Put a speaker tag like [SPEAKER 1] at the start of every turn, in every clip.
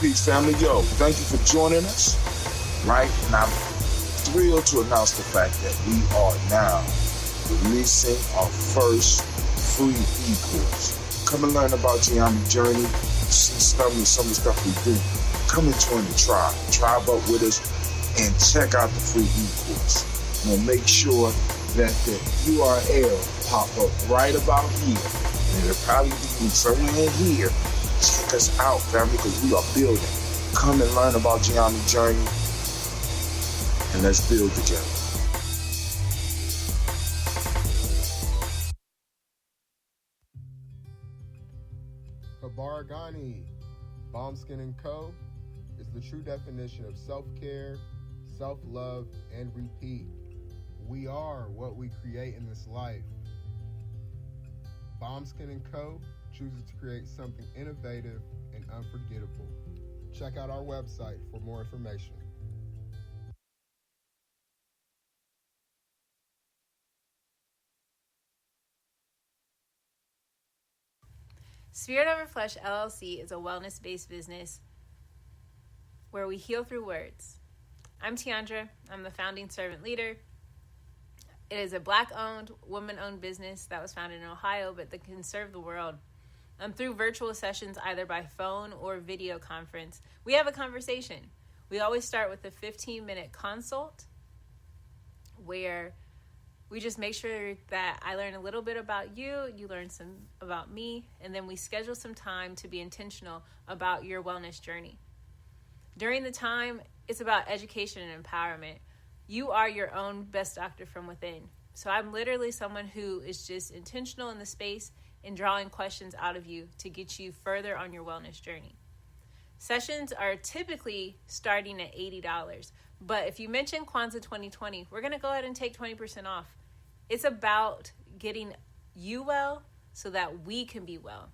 [SPEAKER 1] Peace, family. Yo, thank you for joining us. Right? And I'm thrilled to announce the fact that we are now releasing our first free e-course. Come and learn about Gye-Nyame journey, see some of the stuff we do. Come and join the tribe. Tribe up with us and check out the free e-course. We'll make sure that the URL pop up right about here. And it'll probably be somewhere in here. Check us out, family, because we are building. Come and learn about Gye-Nyame journey, and let's build together.
[SPEAKER 2] Habaragani, Bombskin & Co. is the true definition of self-care, self-love, and repeat. We are what we create in this life. Bombskin & Co. chooses to create something innovative and unforgettable. Check out our website for more information.
[SPEAKER 3] Spirit Over Flesh LLC is a wellness-based business where we heal through words. I'm Tiandra. I'm the founding servant leader. It is a Black-owned, woman-owned business that was founded in Ohio, but that can serve the world. Through virtual sessions, either by phone or video conference, we have a conversation. We always start with a 15-minute consult where we just make sure that I learn a little bit about you, you learn some about me, and then we schedule some time to be intentional about your wellness journey. During the time, it's about education and empowerment. You are your own best doctor from within. So I'm literally someone who is just intentional in the space and drawing questions out of you to get you further on your wellness journey. Sessions are typically starting at $80. But if you mention Kwanzaa 2020, we're going to go ahead and take 20% off. It's about getting you well so that we can be well,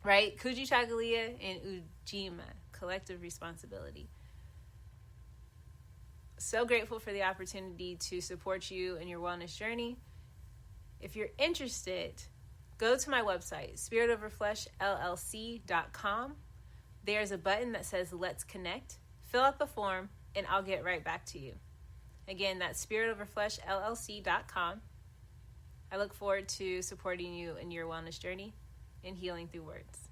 [SPEAKER 3] right? Kujichagulia and Ujima, collective responsibility. So grateful for the opportunity to support you in your wellness journey. If you're interested, go to my website, spiritoverfleshllc.com. There's a button that says Let's Connect. Fill out the form, and I'll get right back to you. Again, that's spiritoverfleshllc.com. I look forward to supporting you in your wellness journey and healing through words.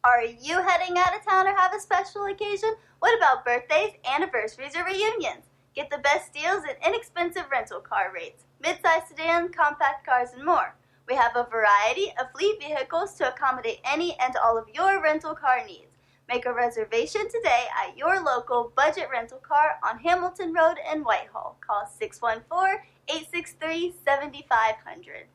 [SPEAKER 4] Are you heading out of town or have a special occasion? What about birthdays, anniversaries, or reunions? Get the best deals and inexpensive rental car rates, midsize sedans, compact cars, and more. We have a variety of fleet vehicles to accommodate any and all of your rental car needs. Make a reservation today at your local budget rental car on Hamilton Road in Whitehall. Call 614-863-7500.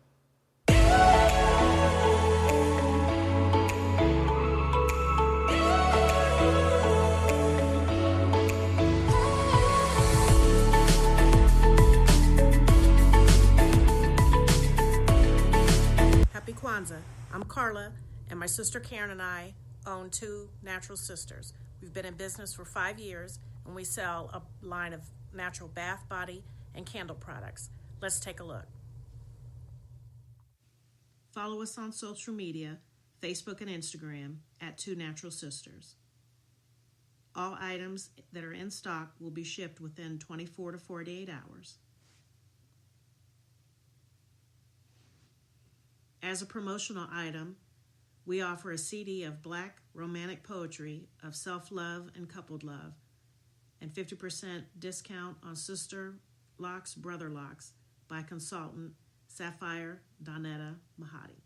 [SPEAKER 5] Happy Kwanzaa. I'm Carla, and my sister Karen and I own Two Natural Sisters. We've been in business for 5 years, and we sell a line of natural bath, body, and candle products. Let's take a look. Follow us on social media, Facebook and Instagram, at Two Natural Sisters. All items that are in stock will be shipped within 24 to 48 hours. As a promotional item, we offer a CD of Black romantic poetry of self-love and coupled love, and 50% discount on Sister Locks, Brother Locks by consultant Sapphire Donetta Mahadi.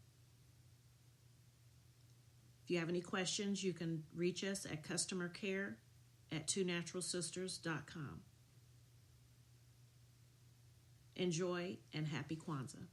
[SPEAKER 5] If you have any questions, you can reach us at customercare@twonaturalsisters.com. Enjoy and happy Kwanzaa.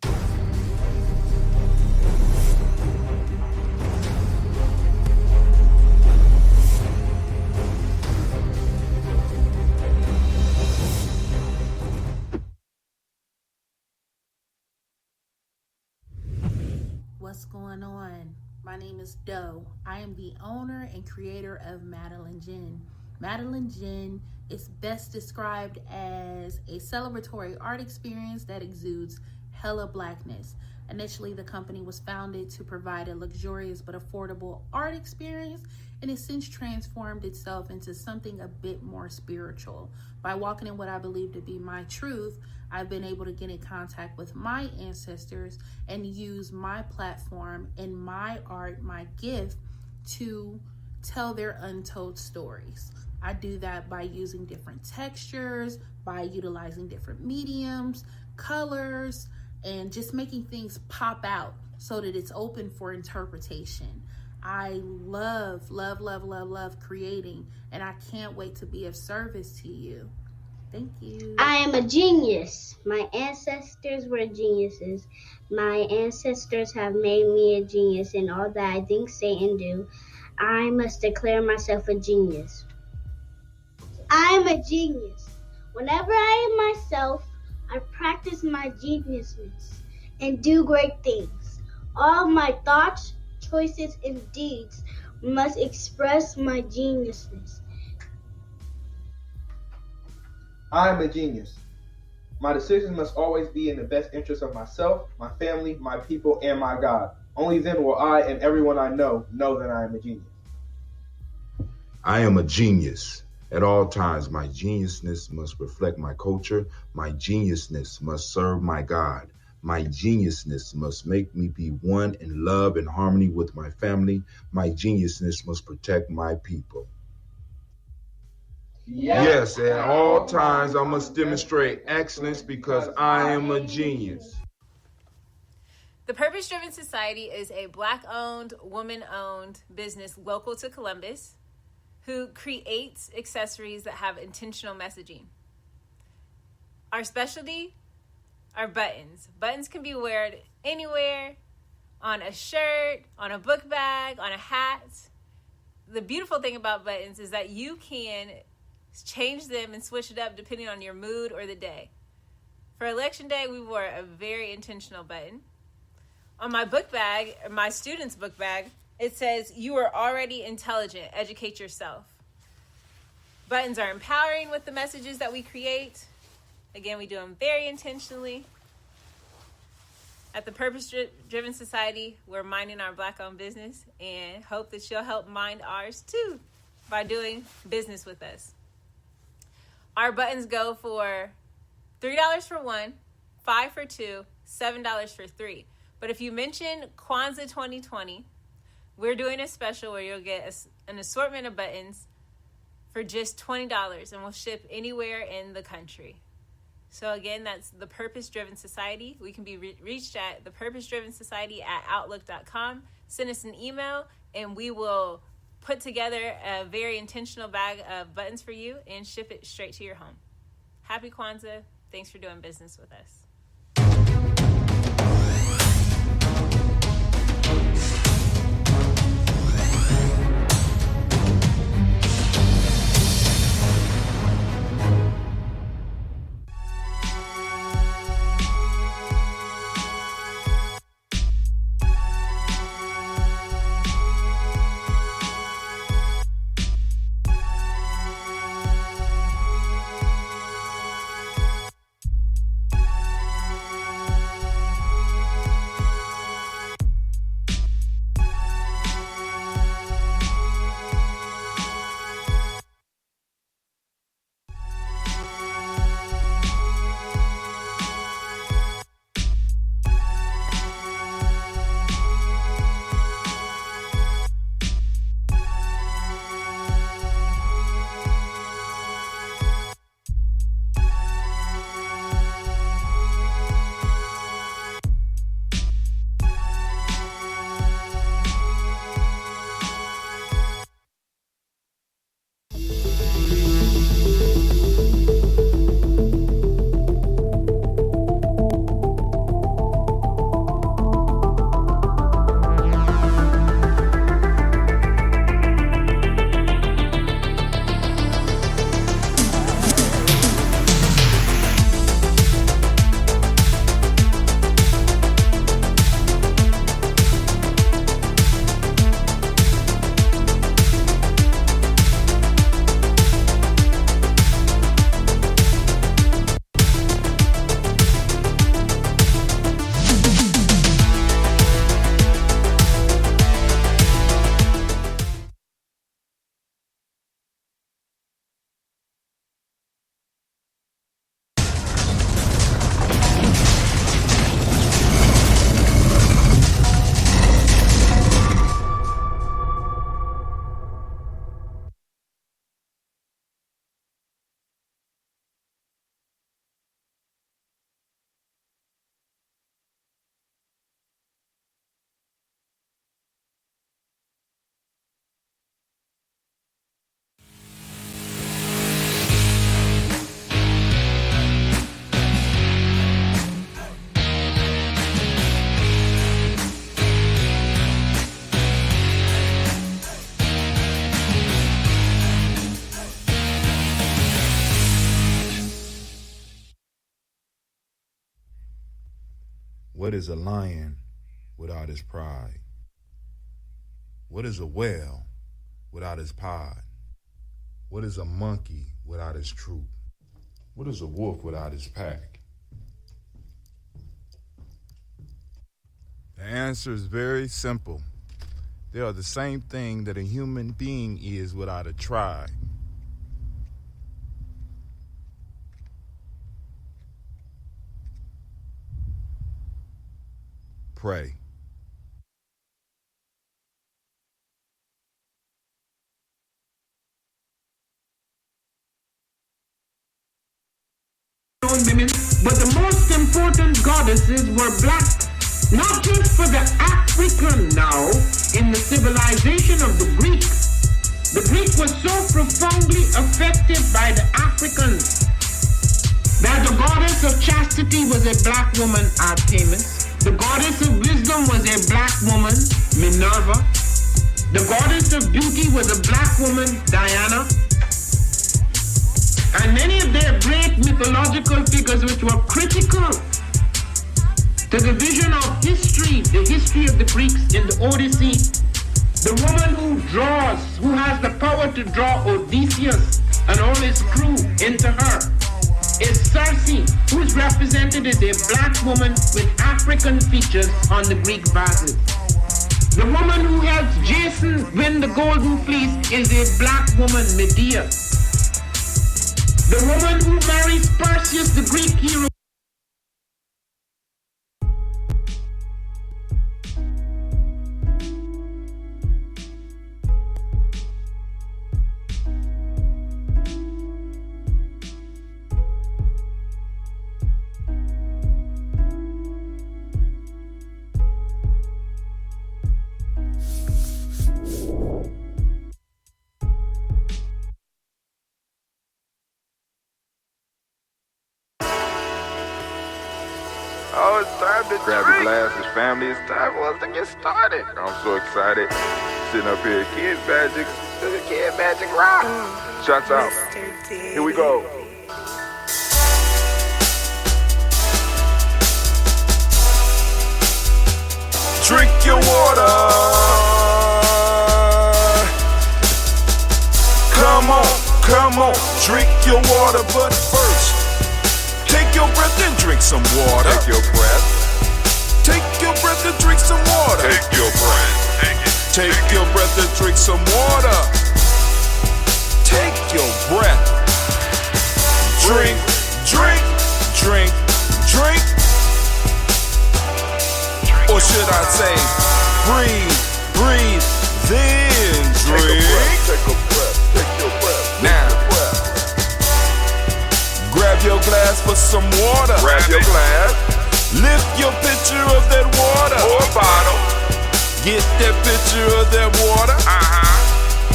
[SPEAKER 6] What's going on? My name is Doe. I am the owner and creator of Madeline Gin. Madeline Gin is best described as a celebratory art experience that exudes hella blackness. Initially, the company was founded to provide a luxurious but affordable art experience, and has since transformed itself into something a bit more spiritual. By walking in what I believe to be my truth, I've been able to get in contact with my ancestors and use my platform and my art, my gift, to tell their untold stories. I do that by using different textures, by utilizing different mediums, colors, and just making things pop out so that it's open for interpretation. I love creating, and I can't wait to be of service to you. Thank you.
[SPEAKER 7] I am a genius. My ancestors were geniuses. My ancestors have made me a genius in all that I think, say, and do. I must declare myself a genius. I am a genius. Whenever I am myself, I practice my geniusness and do great things. All my thoughts, choices, and deeds must express my geniusness.
[SPEAKER 8] I am a genius. My decisions must always be in the best interest of myself, my family, my people, and my God. Only then will I and everyone I know that I am a genius.
[SPEAKER 1] I am a genius. At all times, my geniusness must reflect my culture. My geniusness must serve my God. My geniusness must make me be one in love and harmony with my family. My geniusness must protect my people. Yes, at all times, I must demonstrate excellence because I am a genius.
[SPEAKER 3] The Purpose Driven Society is a Black-owned, woman-owned business local to Columbus who creates accessories that have intentional messaging. Our specialty are buttons. Buttons can be worn anywhere, on a shirt, on a book bag, on a hat. The beautiful thing about buttons is that you can change them and switch it up depending on your mood or the day. For Election Day, we wore a very intentional button. On my book bag, my student's book bag, it says, "You are already intelligent, educate yourself." Buttons are empowering with the messages that we create. Again, we do them very intentionally. At the Purpose Driven Society, we're minding our Black-owned business and hope that you'll help mind ours too by doing business with us. Our buttons go for $3 for one, $5 for two, $7 for three. But if you mention Kwanzaa 2020, we're doing a special where you'll get an assortment of buttons for just $20, and we'll ship anywhere in the country. So again, that's the Purpose Driven Society. We can be reached at thepurposedrivensociety@outlook.com. Send us an email, and we will put together a very intentional bag of buttons for you and ship it straight to your home. Happy Kwanzaa. Thanks for doing business with us.
[SPEAKER 9] What is a lion without his pride? What is a whale without his pod? What is a monkey without his troop? What is a wolf without his pack? The answer is very simple. They are the same thing that a human being is without a tribe. Pray.
[SPEAKER 10] Women, but the most important goddesses were black, not just for the African now, in the civilization of the Greeks. The Greek was so profoundly affected by the Africans that the goddess of chastity was a black woman, Artemis. The goddess of wisdom was a black woman, Minerva. The goddess of beauty was a black woman, Diana. And many of their great mythological figures which were critical to the vision of history, the history of the Greeks in the Odyssey. The woman who draws, who has the power to draw Odysseus and all his crew into her, is Circe, who is represented as a black woman with African features on the Greek vases. The woman who helps Jason win the golden fleece is a black woman, Medea. The woman who marries Perseus, the Greek hero.
[SPEAKER 11] Oh, it's time to grab your glasses, family. It's time for us to get started. I'm so excited. Sitting up here, Kid Magic. This is Kid Magic Rock. Shots out. Here we go.
[SPEAKER 9] Drink your water. Come on, drink your water, but first, take your breath and drink some water.
[SPEAKER 11] Take your breath.
[SPEAKER 9] Take your breath and drink some water.
[SPEAKER 11] Take your breath.
[SPEAKER 9] Take your breath and drink some water. Take your breath. Drink, drink, drink, drink. Or should I say, breathe, breathe, then drink.
[SPEAKER 11] Take a breath. Take your breath.
[SPEAKER 9] Now, grab your glass for some water.
[SPEAKER 11] Grab your glass.
[SPEAKER 9] Lift your pitcher of that water.
[SPEAKER 11] Or bottle.
[SPEAKER 9] Get that pitcher of that water.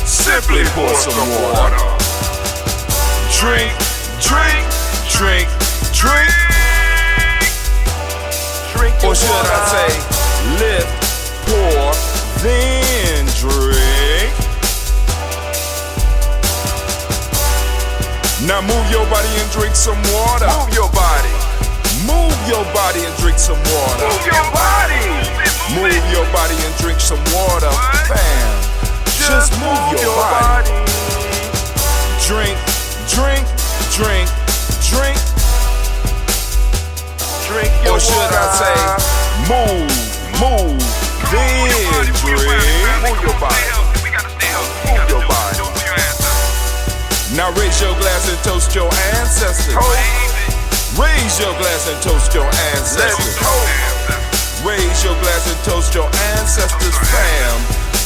[SPEAKER 9] Simply pour some water. Drink, drink, drink, drink.
[SPEAKER 11] Drink your
[SPEAKER 9] or should
[SPEAKER 11] water.
[SPEAKER 9] I say, lift, pour, then drink. Now move your body and drink some water.
[SPEAKER 11] Move your body.
[SPEAKER 9] Move your body and drink some water.
[SPEAKER 11] Move your body.
[SPEAKER 9] Move your body and drink some water. Bam. Just move your body. Drink, drink, drink, drink.
[SPEAKER 11] Drink your
[SPEAKER 9] or should
[SPEAKER 11] water.
[SPEAKER 9] I say, move, then drink.
[SPEAKER 11] Move your body. Move your body.
[SPEAKER 9] Now raise your glass and toast your ancestors. Raise your glass and toast your ancestors. Raise your glass and toast your ancestors, fam.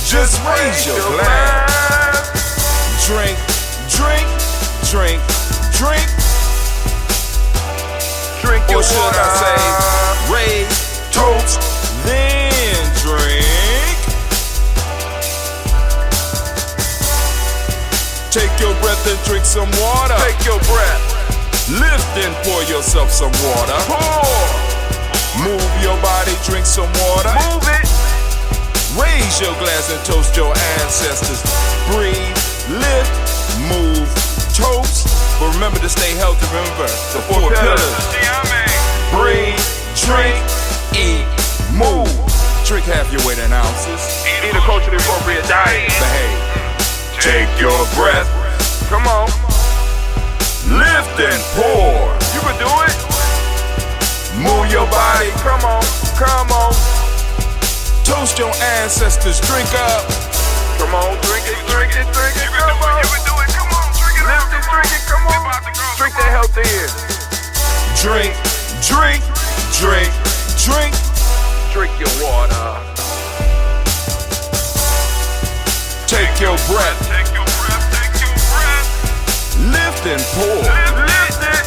[SPEAKER 9] Just raise your glass. Drink, drink, drink, drink.
[SPEAKER 11] Drink your
[SPEAKER 9] or should
[SPEAKER 11] water.
[SPEAKER 9] I say, raise, toast, then drink. Take your breath and drink some water.
[SPEAKER 11] Take your breath.
[SPEAKER 9] Lift and pour yourself some water.
[SPEAKER 11] Pour.
[SPEAKER 9] Move your body, drink some water.
[SPEAKER 11] Move it.
[SPEAKER 9] Raise your glass and toast your ancestors. Breathe, lift, move, toast. But remember to stay healthy. Remember the four pillars.
[SPEAKER 11] Gye-Nyame.
[SPEAKER 9] Breathe, drink, eat. your weight in ounces.
[SPEAKER 11] Eat a culturally appropriate diet.
[SPEAKER 9] Behave. Take your breath.
[SPEAKER 11] Come on.
[SPEAKER 9] Lift and pour.
[SPEAKER 11] You can do it.
[SPEAKER 9] Move your body.
[SPEAKER 11] Come on. Come on.
[SPEAKER 9] Toast your ancestors. Drink up.
[SPEAKER 11] Come on. Drink it. Drink it. Drink it. Come on. You can do it. Come on. Drink it. Lift it. Drink it. Come on. Drink that health in.
[SPEAKER 9] Drink. Drink. Drink. Drink.
[SPEAKER 11] Drink your water.
[SPEAKER 9] Take your breath.
[SPEAKER 11] Take your breath. Take your breath.
[SPEAKER 9] Lift and pour.
[SPEAKER 11] Lift it.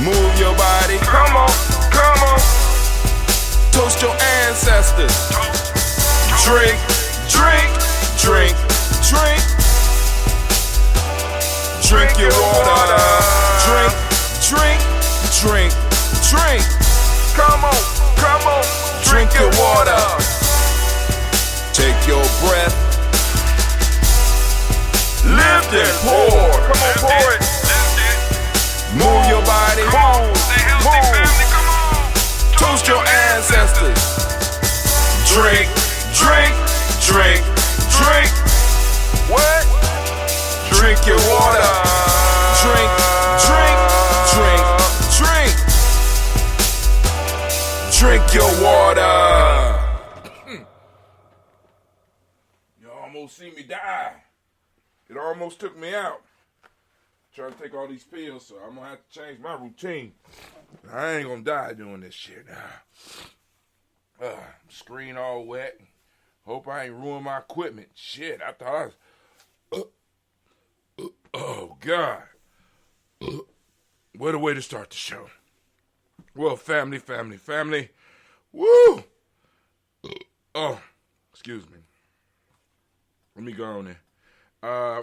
[SPEAKER 9] Move your body.
[SPEAKER 11] Come on. Come on.
[SPEAKER 9] Toast your ancestors. Drink. Drink. Drink. Drink. Drink your water. Drink. Drink. Drink. Drink.
[SPEAKER 11] Come on. Come on.
[SPEAKER 9] Drink your water. Take your breath. Lift and pour.
[SPEAKER 11] Come on, pour it.
[SPEAKER 9] Move your body.
[SPEAKER 11] Move. Stay healthy, family. Come on.
[SPEAKER 9] Toast your ancestors. Drink. Drink. Drink. Drink.
[SPEAKER 11] What?
[SPEAKER 9] Drink your water. Drink. Drink. Drink. Drink. Drink your water. You almost see me die. It almost took me out. Trying to take all these pills, so I'm gonna have to change my routine. I ain't gonna die doing this shit now. Screen all wet. Hope I ain't ruined my equipment. Shit, I thought I was... oh, God. What a way to start the show. Well, family. Woo! Oh, excuse me. Let me go on there.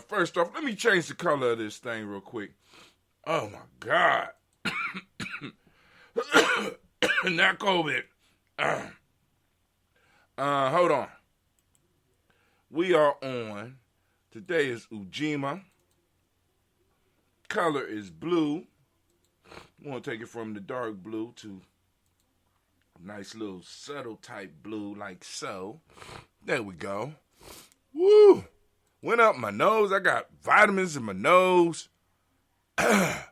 [SPEAKER 9] First off, let me change the color of this thing real quick. Oh, my God. Not COVID. Hold on. We are on. Today is Ujima. Color is blue. We want to take it from the dark blue to a nice little subtle type blue like so. There we go. Woo! Went up my nose. I got vitamins in my nose. But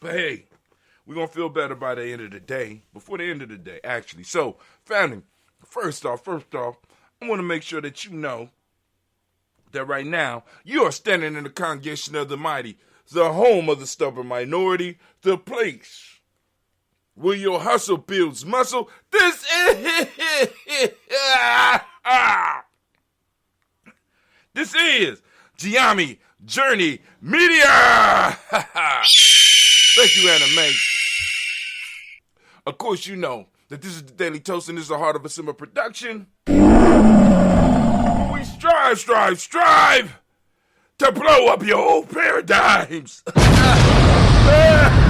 [SPEAKER 9] hey, we're going to feel better by the end of the day. Before the end of the day, actually. So, family, first off, I want to make sure that you know that right now you are standing in the congregation of the mighty, the home of the stubborn minority, the place where your hustle builds muscle. This is Gye-Nyame Journey Media. Thank you, Anime. Of course, you know that this is the Daily Toast and this is the Heart of a Simmer production. We strive to blow up your old paradigms.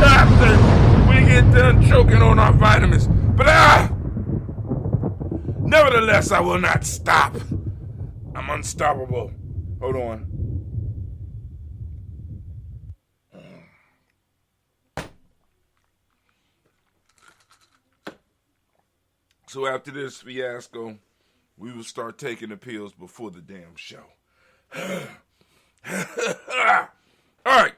[SPEAKER 9] After we get done choking on our vitamins. But nevertheless, I will not stop. I'm unstoppable. Hold on. So after this fiasco, we will start taking the pills before the damn show. All right.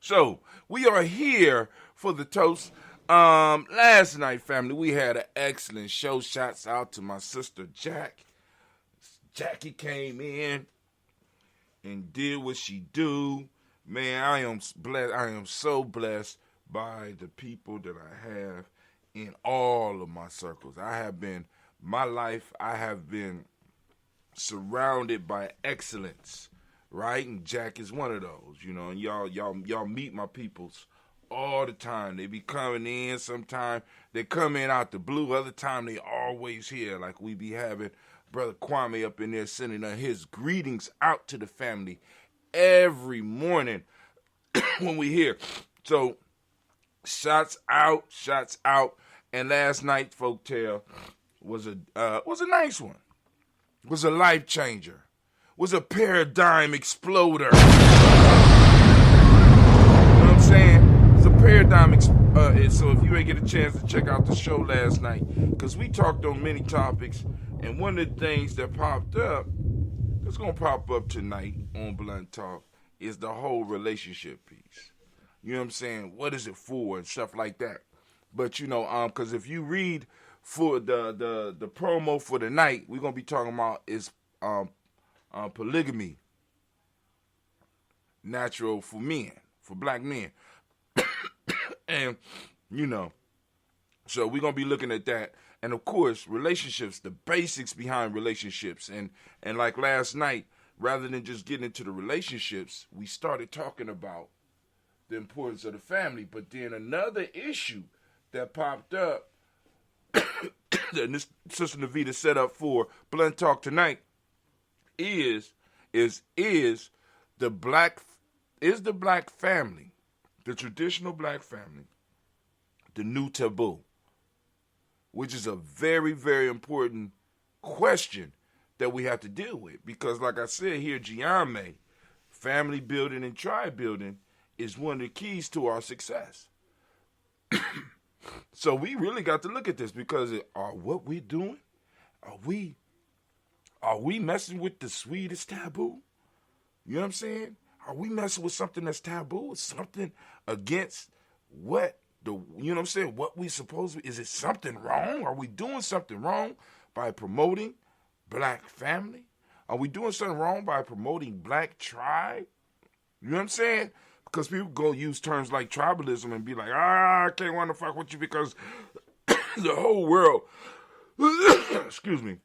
[SPEAKER 9] So we are here for the toast. Last night, family, we had an excellent show. Shouts out to my sister Jack. Jackie came in and did what she do. Man, I am blessed. I am so blessed by the people that I have in all of my circles. I have been surrounded by excellence, right? And Jack is one of those, you know. And y'all meet my peoples all the time. They be coming in. Sometimes they come in out the blue. Other time they always here. Like we be having Brother Kwame up in there sending his greetings out to the family every morning when we here. So shots out. And last night, Folktale was a nice one. Was a life changer. Was a paradigm exploder. You know what I'm saying? It's a paradigm exploder. And so if you ain't get a chance to check out the show last night, because we talked on many topics, and one of the things that popped up, that's going to pop up tonight on Blunt Talk, is the whole relationship piece. You know what I'm saying? What is it for and stuff like that. But, you know, because if you read for the promo for the night, we're going to be talking about is polygamy, natural for men, for black men. And, you know, so we're going to be looking at that. And, of course, relationships, the basics behind relationships. And like last night, rather than just getting into the relationships, we started talking about the importance of the family. But then another issue that popped up that this Sister Navita set up for Blunt Talk tonight is the black family, the traditional black family, the new taboo, which is a very, very important question that we have to deal with. Because like I said here, Gye-Nyame, family building and tribe building is one of the keys to our success. So we really got to look at this, because what we doing, are we messing with the sweetest taboo? You know what I'm saying? Are we messing with something that's taboo? Something against what you know what I'm saying? What we supposed to, is it something wrong? Are we doing something wrong by promoting black family? Are we doing something wrong by promoting black tribe? You know what I'm saying? Because people go use terms like tribalism and be like, I can't want to fuck with you because the whole world, excuse me,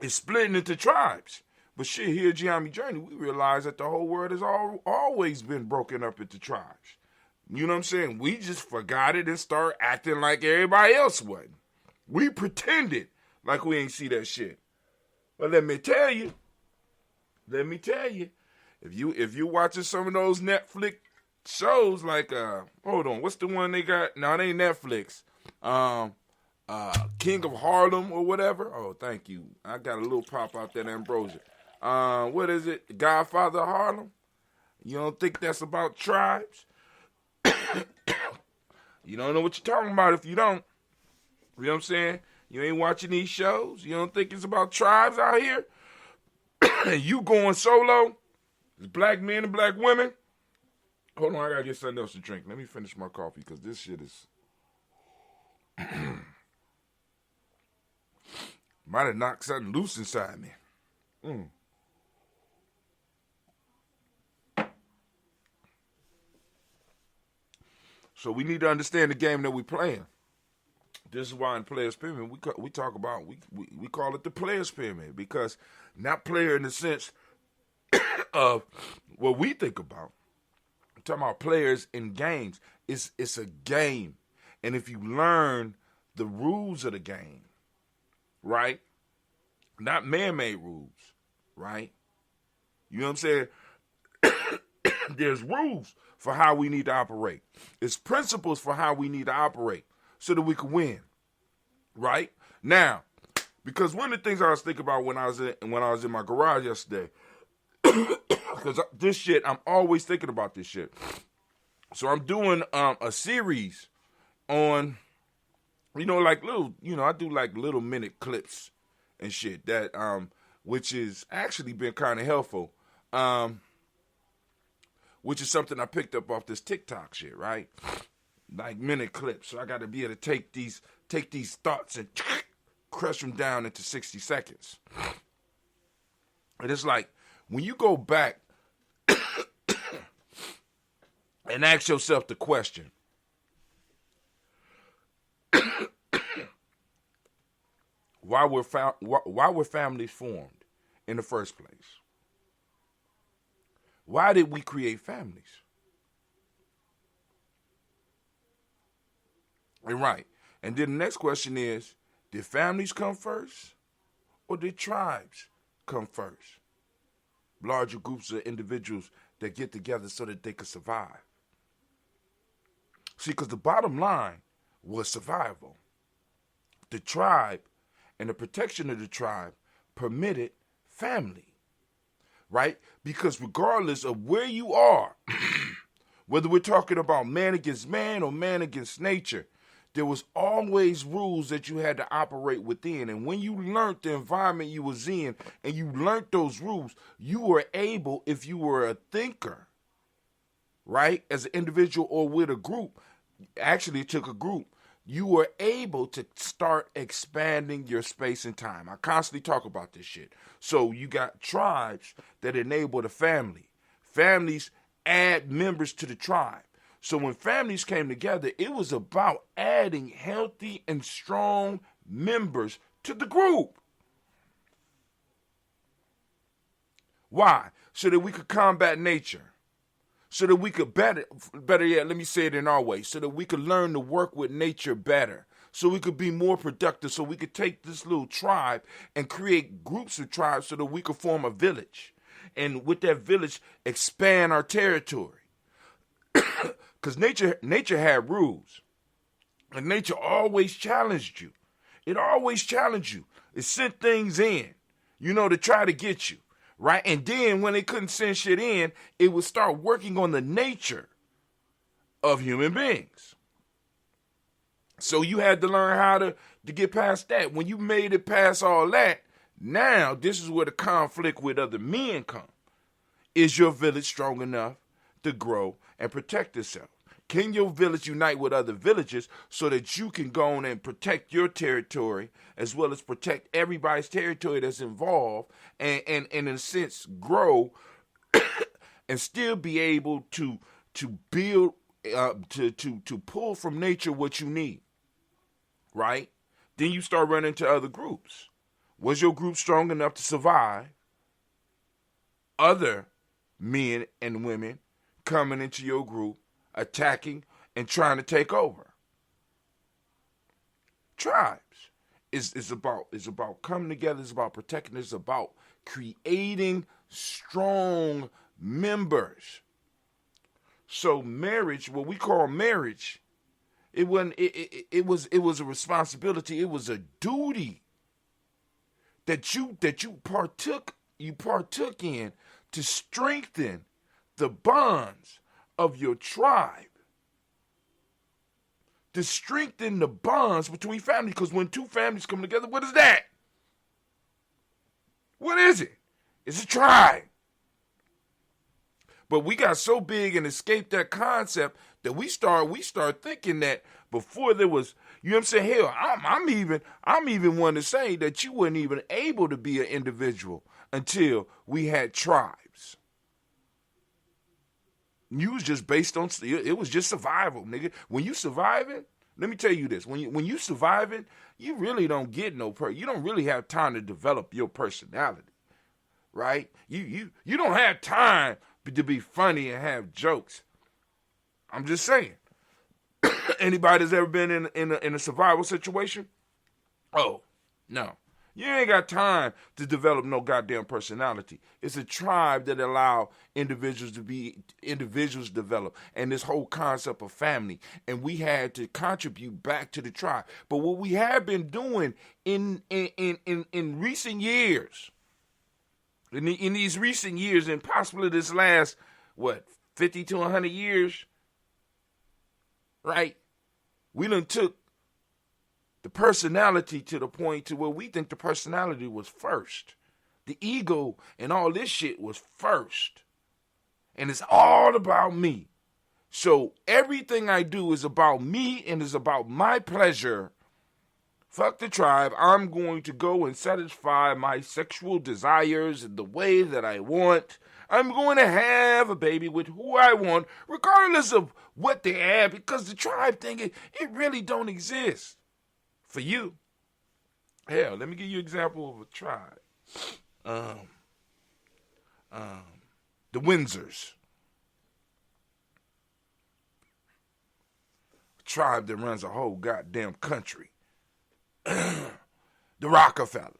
[SPEAKER 9] is splitting into tribes. But shit, here at Gye-Nyame Journey, we realize that the whole world has always been broken up into tribes. You know what I'm saying? We just forgot it and started acting like everybody else wasn't. We pretended like we ain't see that shit. But let me tell you, if you watching some of those Netflix shows like hold on, what's the one they got? No, it ain't Netflix. King of Harlem or whatever. Oh, thank you. I got a little pop out there, Ambrosia. What is it? Godfather of Harlem? You don't think that's about tribes? You don't know what you're talking about if you don't. You know what I'm saying? You ain't watching these shows. You don't think it's about tribes out here? And you going solo? It's black men and black women? Hold on, I gotta get something else to drink. Let me finish my coffee, because this shit is... Might have knocked something loose inside me. So we need to understand the game that we're playing. This is why in Players Pyramid, we talk about, we call it the Players Pyramid, because not player in the sense of what we think about. I'm talking about players in games. It's a game. And if you learn the rules of the game, right? Not man-made rules, right? You know what I'm saying? There's rules for how we need to operate. It's principles for how we need to operate so that we can win, right? Now, because one of the things I was thinking about when I was in my garage yesterday, because this shit, I'm always thinking about this shit. So I'm doing a series on, like little, I do like little minute clips and shit that, which is actually been kind of helpful. Which is something I picked up off this TikTok shit, right? Like minute clips. So I got to be able to take these thoughts and crush them down into 60 seconds. And it's like, when you go back and ask yourself the question, why were families formed in the first place? Why did we create families? And right. And then the next question is, did families come first or did tribes come first? Larger groups of individuals that get together so that they could survive. See, because the bottom line was survival. The tribe and the protection of the tribe permitted family. Right? Because regardless of where you are, Whether we're talking about man against man or man against nature, there was always rules that you had to operate within. And when you learned the environment you was in and you learned those rules, you were able, if you were a thinker, right, as an individual or with a group, actually it took a group, you were able to start expanding your space and time. I constantly talk about this shit. So you got tribes that enable the family. Families add members to the tribe. So when families came together, it was about adding healthy and strong members to the group. Why? So that we could combat nature. So that we could better yet, let me say it in our way, so that we could learn to work with nature better. So we could be more productive, so we could take this little tribe and create groups of tribes so that we could form a village. And with that village, expand our territory. Because nature had rules. And nature always challenged you. It always challenged you. It sent things in, to try to get you, right? And then when it couldn't send shit in, it would start working on the nature of human beings. So you had to learn how to get past that. When you made it past all that, now this is where the conflict with other men come. Is your village strong enough to grow and protect itself? Can your village unite with other villages so that you can go on and protect your territory as well as protect everybody's territory that's involved and in a sense grow and still be able to build to pull from nature what you need, right? Then you start running into other groups. Was your group strong enough to survive other men and women coming into your group, attacking and trying to take over? Tribes is about coming together, it's about protecting, it's about creating strong members. So marriage, what we call marriage, it was a responsibility, it was a duty that you partook in to strengthen the bonds of your tribe, to strengthen the bonds between families. Because when two families come together, what is that? What is it? It's a tribe. But we got so big and escaped that concept that we start thinking that before there was, you know what I'm saying? Hell, I'm even one to say that you weren't even able to be an individual until we had tribes. You was just based on, it was just survival, nigga. When you surviving, let me tell you this, when you surviving, you really don't get you don't really have time to develop your personality, right? You don't have time to be funny and have jokes. I'm just saying. Anybody that's ever been in a survival situation? Oh, no. You ain't got time to develop no goddamn personality. It's a tribe that allow individuals develop, and this whole concept of family. And we had to contribute back to the tribe. But what we have been doing in recent years, in these recent years, and possibly this last 50 to 100 years, right? We done took the personality to the point to where we think the personality was first. The ego and all this shit was first. And it's all about me. So everything I do is about me and is about my pleasure. Fuck the tribe. I'm going to go and satisfy my sexual desires in the way that I want. I'm going to have a baby with who I want, regardless of what they have, because the tribe thing, it really don't exist. For you, hell, let me give you an example of a tribe. The Windsors. A tribe that runs a whole goddamn country. The Rockefellers.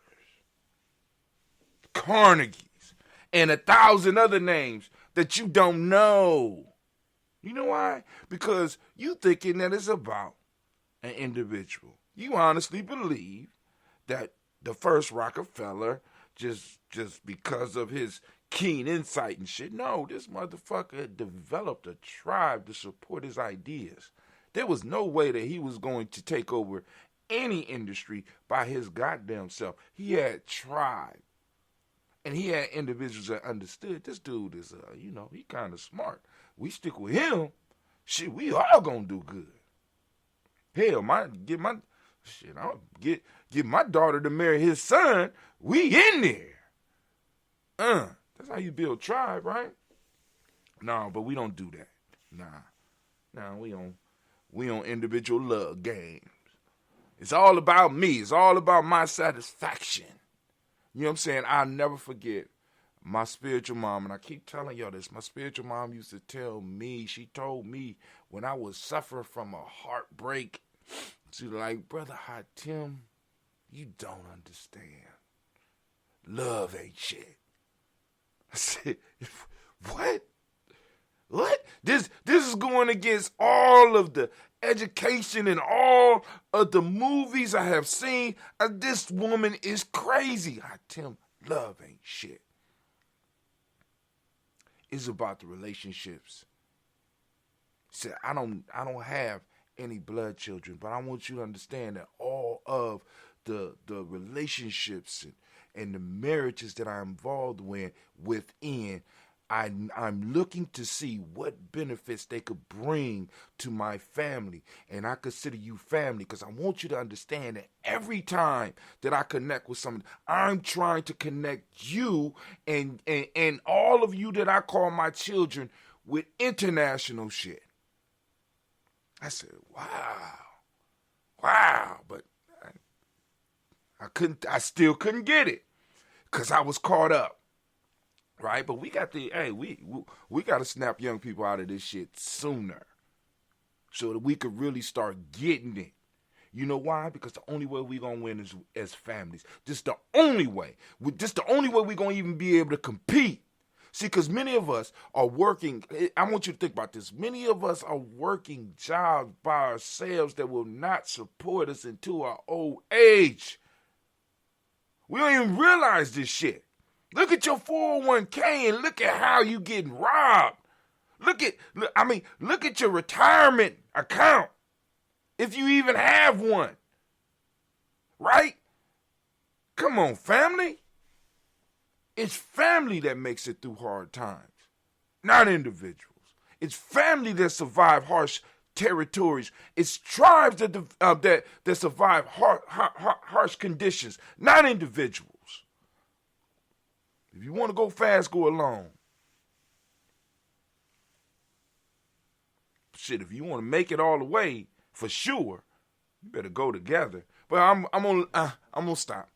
[SPEAKER 9] Carnegies. And 1,000 other names that you don't know. You know why? Because you thinking that it's about an individual. You honestly believe that the first Rockefeller, just because of his keen insight and shit. No, this motherfucker had developed a tribe to support his ideas. There was no way that he was going to take over any industry by his goddamn self. He had tribe. And he had individuals that understood this dude is, he kind of smart. We stick with him, shit, we all gonna do good. Hell, I'll get my daughter to marry his son. We in there. That's how you build tribe, right? No, but we don't do that. Nah, we on individual love games. It's all about me. It's all about my satisfaction. You know what I'm saying? I'll never forget my spiritual mom, and I keep telling y'all this. My spiritual mom used to tell me, she told me when I was suffering from a heartbreak, she was like, Brother Hatim, you don't understand. Love ain't shit. I said, what? This is going against all of the education and all of the movies I have seen. This woman is crazy. Tim, love ain't shit. It's about the relationships. See, I don't have any blood children, but I want you to understand that all of the relationships and the marriages that I'm involved within, I'm looking to see what benefits they could bring to my family. And I consider you family because I want you to understand that every time that I connect with someone, I'm trying to connect you and all of you that I call my children with international shit. I said, wow, but I still couldn't get it because I was caught up. Right, but we got we got to snap young people out of this shit sooner, so that we could really start getting it. You know why? Because the only way we gonna win is as families. Just the only way. Just the only way we gonna even be able to compete. See, because many of us are working. I want you to think about this. Many of us are working jobs by ourselves that will not support us into our old age. We don't even realize this shit. Look at your 401k and look at how you getting robbed. Look at your retirement account, if you even have one. Right? Come on, family. It's family that makes it through hard times, not individuals. It's family that survive harsh territories. It's tribes that survive harsh conditions, not individuals. If you want to go fast, go alone. Shit, if you want to make it all the way, for sure, you better go together. But I'm gonna stop.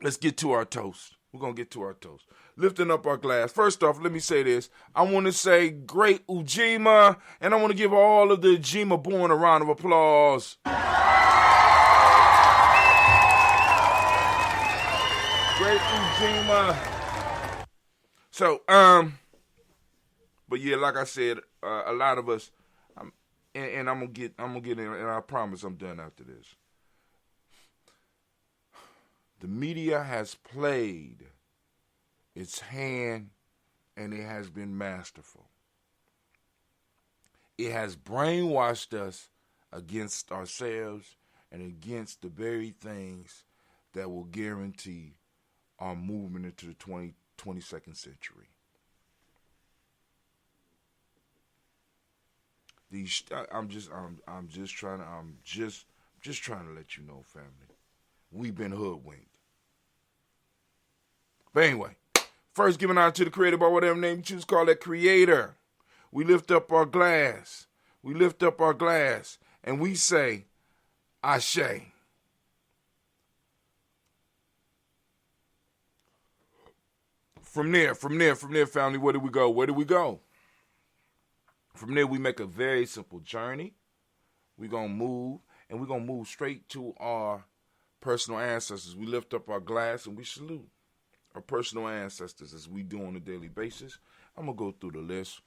[SPEAKER 9] Let's get to our toast. We're gonna get to our toast. Lifting up our glass. First off, let me say this. I want to say great Ujima, and I want to give all of the Ujima born a round of applause. Great Ujima. So, but yeah, like I said, a lot of us, and I'm gonna get in, and I promise I'm done after this. The media has played its hand, and it has been masterful. It has brainwashed us against ourselves and against the very things that will guarantee our movement into the 22nd century. I'm just trying to let you know, family. We've been hoodwinked. But anyway, first giving honor to the creator by whatever name you choose to call that creator. We lift up our glass. And we say, Ashe. From there, family, where do we go? From there, we make a very simple journey. We're going to move, and we're going to move straight to our personal ancestors. We lift up our glass, and we salute our personal ancestors as we do on a daily basis. I'm going to go through the list.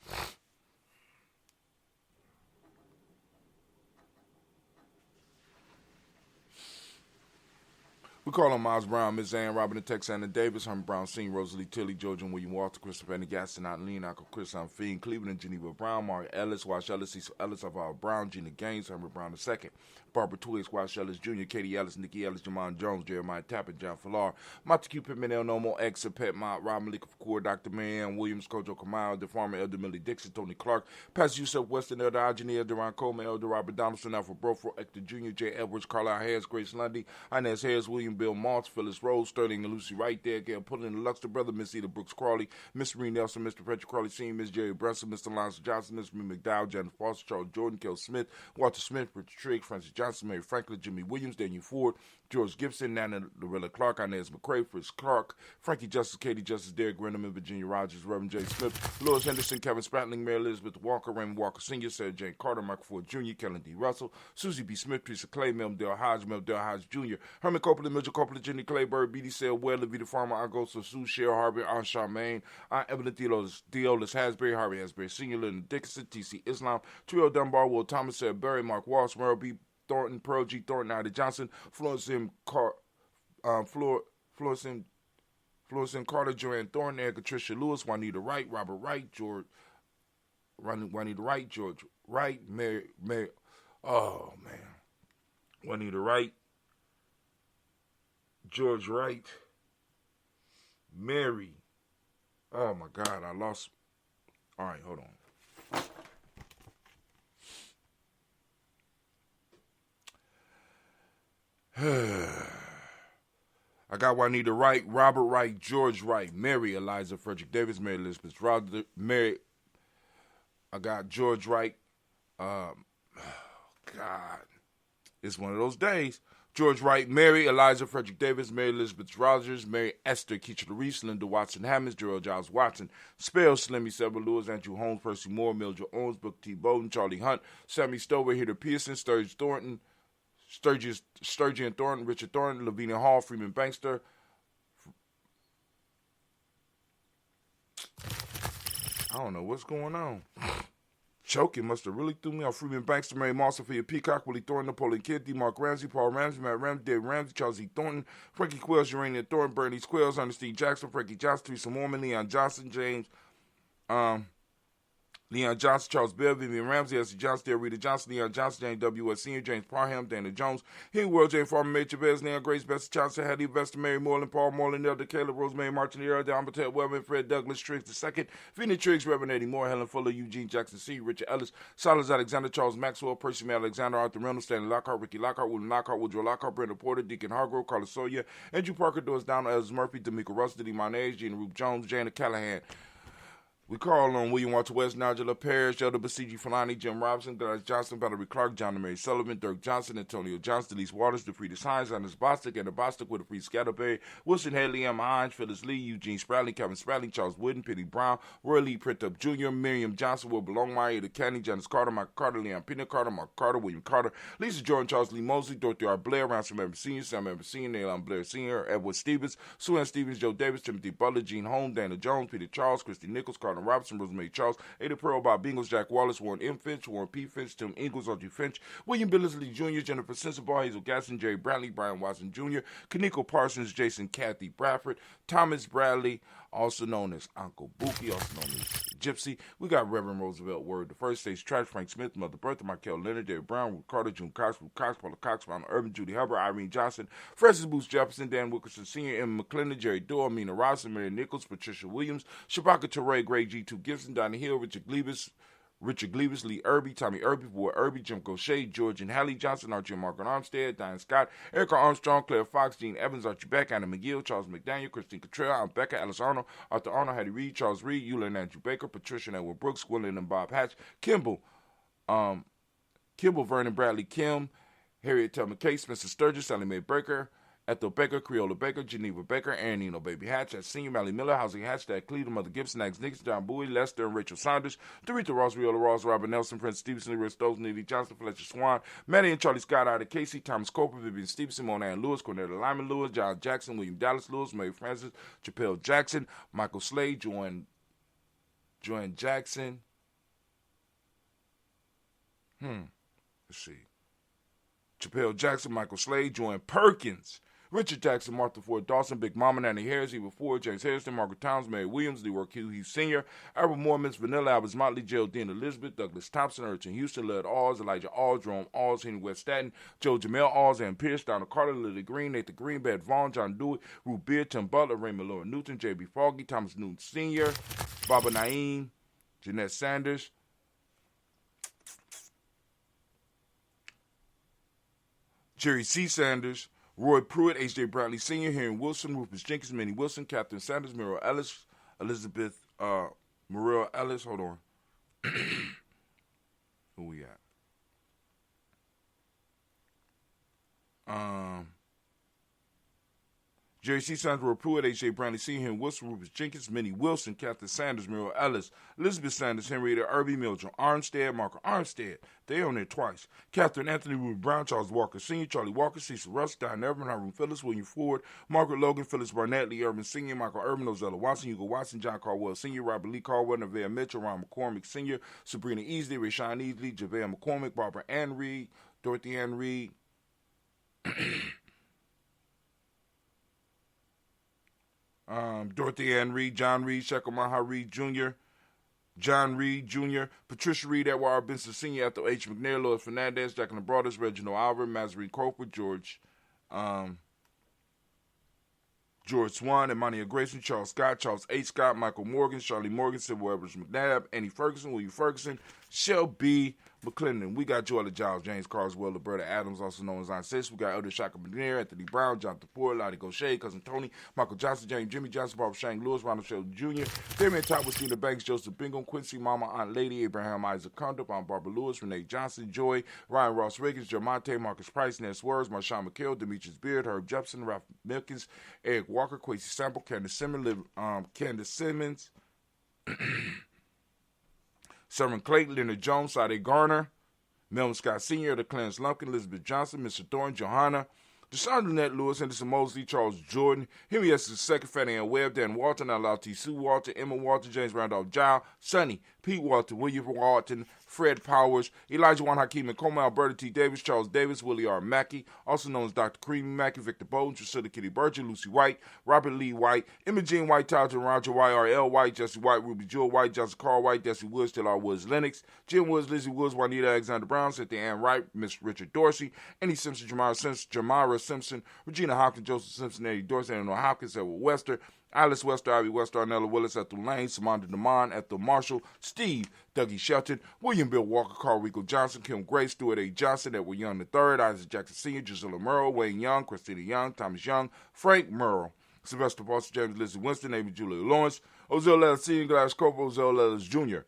[SPEAKER 9] We call on Miles Brown, Miss Ann, Robin and Texana Davis, Herman Brown, Senior, Rosalie Tilly, George and William Walter, Christopher Penny, Gaston, Lean, Uncle Chris, Fiend, Cleveland and Geneva Brown, Mario Ellis, Wash Ellis, Cecil Ellis, Alvaro Brown, Gina Gaines, Herman Brown II, Barbara Twiggs, Wash Ellis Jr., Katie Ellis, Nikki Ellis, Jamon Jones, Jeremiah Tappan, John Falar, Montague Pittman, El Nomo, X, Pet Mott, Rob Malika Fakur, Dr. Marianne Williams, Kojo Kamal, the farmer, Elder Millie Dixon, Tony Clark, Pastor Yusuf Weston, Elder Agenia, Deron Coleman, Elder Robert Donaldson, Alfred Brofro, Hector Jr., J. Edwards, Carlisle Harris, Grace Lundy, Inez Harris, William Bill Moss, Phyllis Rose, Sterling and Lucy right there, Gail Pullen, the Luxor brother, Miss Eda Brooks Crawley, Miss Marie Nelson, Mr. Patrick Crawley Sr., Miss Jerry Brunson, Mr. Lance Johnson, Miss Marie McDowell, Janet Foster, Charles Jordan, Kel Smith, Walter Smith, Richard Trigg, Francis Johnson, Mary Franklin, Jimmy Williams, Daniel Ford, George Gibson, Nana Loretta Clark, Inez McCrae, Fritz Clark, Frankie Justice, Katie Justice, Derek Grenham, Virginia Rogers, Reverend J. Smith, Louis Henderson, Kevin Spratling, Mary Elizabeth Walker, Raymond Walker Sr., Sarah Jane Carter, Michael Ford Jr., Kellen D. Russell, Susie B. Smith, Teresa Clay, Melville Hodge Jr., Herman Copeland, Mitchell Copeland, Jenny Clayburg, B.D. Sale, Ware, Levita Farmer, Augusta, Sue, Cheryl Harvey, Aunt Charmaine, Aunt Evelyn Theolis Hasbury, Harvey Hasbury Sr., Lyndon Dickinson, T.C. Islam, Trio Dunbar, Will Thomas, Sarah Berry, Mark Walsh, Merle B. Thornton, Pearl G. Thornton, Ida Johnson, Florence M. Carter, Joanne Thornton, Erica Tricia Lewis, Juanita Wright, Robert Wright, Juanita Wright, George Wright, Mary, oh man, Juanita Wright, George Wright, Mary, oh my God, I lost, all right, hold on. I got Juanita Wright, Robert Wright, George Wright, Mary Eliza Frederick Davis, Mary Elizabeth Roger, Mary. I got George Wright. God, it's one of those days. George Wright, Mary Eliza Frederick Davis, Mary Elizabeth Rogers, Mary Esther Keisha Reese, Linda Watson Hammonds, Gerald Giles Watson, Spell, Slimmy Sever Lewis, Andrew Holmes, Percy Moore, Mildred Owens, Book T. Bowden, Charlie Hunt, Sammy Stover, Hitter Pearson, Sturge Thornton, Sturgeon Thornton, Richard Thornton, Lavinia Hall, Freeman Bankster. I don't know what's going on. Choking must have really threw me off. Freeman Bankster, Mary Moss, Sophia Peacock, Willie Thornton, Napoleon Kidd, D. Mark Ramsey, Paul Ramsey, Matt Ramsey, Dave Ramsey, Charles E. Thornton, Frankie Quills, Urania Thornton, Bernie Quills, Ernestine Jackson, Frankie Johnson, Teresa Mormon, Leon Johnson, Leon Johnson, Charles Bell, Vivian Ramsey, S.C. Johnson, Del Rita Johnson, Leon Johnson, James W.S. Sr., James Parham, Dana Jones, Henry World, Jane Farmer, Major Chavez, Leon Grace, Bessie Johnson, Hattie Vesta, Mary Moreland, Paul Moreland, Elder Caleb, Rosemary Martin, Don Patel, Wellman, Fred Douglas, Triggs II, Vinnie Triggs, Reverend Eddie Moore, Helen Fuller, Eugene Jackson C., Richard Ellis, Silas Alexander, Charles Maxwell, Percy May Alexander, Arthur Reynolds, Stanley Lockhart, Ricky Lockhart, William Lockhart, Woodrow Lockhart, Brenda Porter, Deacon Hargrove, Carlos Sawyer, Andrew Parker, Doris Downer, Ellis Murphy, D'Amico Russ, Diddy Monez, Gina Roop Jones, Jana Callahan. We call on William Walter West, Nigella Parrish, Elder Basiji Fulani, Jim Robinson, Gladys Johnson, Valerie Clark, John and Mary Sullivan, Dirk Johnson, Antonio Johnson, Delise Waters, DeFriedis Hines, Anders Bostic, Anna Bostic with a free Scatterberry, Wilson Hadley, Emma Hines, Phyllis Lee, Eugene Spradley, Kevin Spradley, Charles Wooden, Penny Brown, Roy Lee Printup Jr., Miriam Johnson, Will Longmire, Ada Candy, Janice Carter, Michael Carter, Leon Pena Carter, Mark Carter, William Carter, Lisa Jordan, Charles Lee Mosley, Dorothy R. Blair, Ransom Member Sr., Sam Member Sr., Neil Blair Sr., Edward Stevens, Sue Ann Stevens, Joe Davis, Timothy Butler, Gene Holmes, Dana Jones, Peter Charles, Christy Nichols, Carter Robinson, Rosemary Charles, Ada Pearl, Bob Bingles, Jack Wallace, Warren M. Finch, Warren P. Finch, Tim Ingalls, Audrey Finch, William Billingsley Jr., Jennifer Sensabaugh, Hazel Gasson, Jerry Bradley, Brian Watson Jr., Kaniko Parsons, Jason Kathy Bradford, Thomas Bradley, also known as Uncle Bookie, also known as Gypsy. We got Reverend Roosevelt Word, the First Stage Trash, Frank Smith, Mother Bertha, Michael Leonard, David Brown, Ruth Carter, June Cox, Ruth Cox, Paula Cox, Ronald Urban, Judy Hubbard, Irene Johnson, Francis Booth Jefferson, Dan Wilkerson Sr., Emma McClendon, Jerry Doyle, Mina Robinson, Mary Nichols, Patricia Williams, Shabaka Teray, Greg G2 Gibson, Donnie Hill, Richard Gleavis, Lee Irby, Tommy Irby, Boy Irby, Jim Gaucher, George and Hallie Johnson, Archie and Margaret Armstead, Diane Scott, Erica Armstrong, Claire Fox, Gene Evans, Archie Beck, Anna McGill, Charles McDaniel, Christine Cottrell, Aunt Becca, Alice Arnold, Arthur Arnold, Hattie Reed, Charles Reed, Eula and Andrew Baker, Patricia and Edward Brooks, Gwendolyn and Bob Hatch, Kimball, Vernon Bradley Kim, Harriet Tubman Case, Spencer Sturgis, Sally Mae Baker, Ethel Baker, Creola Baker, Geneva Baker, Aaron Nino Baby Hatch, at Senior Mally Miller, Housing Hatch, Dad Cleveland, Mother Gibson, Ax Nixon, John Bowie, Lester and Rachel Saunders, Dorita Ross, Riola Ross, Robert Nelson, Prince Stevenson, Rich Stokes, Neely Johnson, Fletcher Swan, Maddie and Charlie Scott, Ida Casey, Thomas Coper, Vivian Stevenson, Monahan Lewis, Cornetta Lyman Lewis, John Jackson, William Dallas Lewis, Mary Francis, Chappelle Jackson, Michael Slade, Joanne Jackson. Let's see. Chappelle Jackson, Michael Slade, Joanne Perkins, Richard Jackson, Martha Ford Dawson, Big Mama, Nanny Harris, Eva Ford, James Harrison, Margaret Towns, Mary Williams, Leroy Q. Hughes Sr., Albert Moore, Miss Vanilla Alberts, Motley, Geraldine Elizabeth, Douglas Thompson, Urchin Houston, Led Alls, Elijah Alls, Jerome Alls, Henry West Staten, Joe Jamel Alls, Ann Pierce, Donald Carter, Lily Green, Nathan Green, Bed Vaughn, John Dewey, Ruth Beard, Tim Butler, Raymond Laura Newton, J.B. Foggy, Thomas Newton Sr., Baba Naeem, Jeanette Sanders, Jerry C. Sanders, Roy Pruitt, H.J. Bradley Sr., Henry Wilson, Rufus Jenkins, Minnie Wilson, Catherine Sanders, Muriel Ellis, Elizabeth, Muriel Ellis, hold on. Who we got? Jerry C. Sanders, Roy Pruitt, H.J. Bradley Sr., Henry Wilson, Rufus Jenkins, Minnie Wilson, Catherine Sanders, Muriel Ellis, Elizabeth Sanders, Henrietta Irby, Mildred Armstead, Margaret Armstead. They on there twice. Catherine Anthony, Ruth Brown, Charles Walker Sr., Charlie Walker, Cecil Russ, Diane Everett, Hiram Phillips, William Ford, Margaret Logan, Phyllis Barnett, Lee Urban Sr., Michael Urban, Ozella Watson, Hugo Watson, John Caldwell Sr., Robert Lee Caldwell, Nevaeh Mitchell, Ron McCormick Sr., Sabrina Easley, Rashawn Easley, JaVale McCormick, Barbara Ann Reed, Dorothy Ann Reed, Dorothy Ann Reed, John Reed, Shekel Maha Reed Jr., John Reed Jr., Patricia Reed, Edward Benson Sr., Ethel H. McNair, Lois Fernandez, Jacqueline Broaders, Reginald Alver, Mazarine Crawford, George Swan, Emmanuel Grayson, Charles Scott, Charles H. Scott, Michael Morgan, Charlie Morgan, Sybil Evers McNabb, Annie Ferguson, William Ferguson, Shell B. McClendon. We got Joella Giles, James Carswell, Roberta Adams, also known as Aunt Sis. We got Elder Shaka McNair, Anthony Brown, Jonathan Ford, Lottie Gaucher, Cousin Tony, Michael Johnson, James Jimmy Johnson, Barbara Shank Lewis, Ronald Sheldon Jr., Damian Top, Stephen Banks, Joseph Bingham, Quincy Mama, Aunt Lady, Abraham Isaac Condop, Aunt Barbara Lewis, Renee Johnson, Joy, Ryan Ross Riggins, Jermonte, Marcus Price, Ness Words, Marshawn McHale, Demetrius Beard, Herb Jepson, Ralph Milkins, Eric Walker, Quasi Sample, Candace Simmons, Sermon Clayton, Leonard Jones, Sade Garner, Melvin Scott Sr., the Clarence Lumpkin, Elizabeth Johnson, Mr. Thorne, Johanna, Deshaun Lynette Lewis, Henderson Mosley, Charles Jordan, Henry S. II, Fannie Ann Webb, Dan Walton, Allow T. Sue Walton, Emma Walton, James Randolph Giles, Sonny, Pete Walton, William Walton, Fred Powers, Elijah Juan Hakeem and Coleman, Alberta T. Davis, Charles Davis, Willie R. Mackey, also known as Dr. Creamy Mackey, Victor Bowden, Priscilla Kitty Burgess, Lucy White, Robert Lee White, Imogene White, Tyler Roger White, R.L. White, Jesse White, Ruby Jewel White, Joseph Carl White, Desi Woods, Taylor Woods, Lennox, Jim Woods, Lizzie Woods, Juanita Alexander Brown, Cynthia Ann Wright, Miss Richard Dorsey, Annie Simpson, Jamara Simpson, Regina Hopkins, Joseph Simpson, Eddie Dorsey, Eleanor Hopkins, Edward Wester, Alice Wester, Ivy Wester, Arnella Willis, Ethel Lane, Samantha DeMond, Ethel Marshall, Steve, Dougie Shelton, William Bill Walker, Carl Rico Johnson, Kim Gray, Stuart A. Johnson, Edward Young III, Isaac Jackson Sr., Gisela Merle, Wayne Young, Christina Young, Thomas Young, Frank Merle, Sylvester Foster, James Lizzie Winston, Amy Julia Lawrence, Ozell Letters Sr., Gladys Corporal, Ozell Letters Jr.,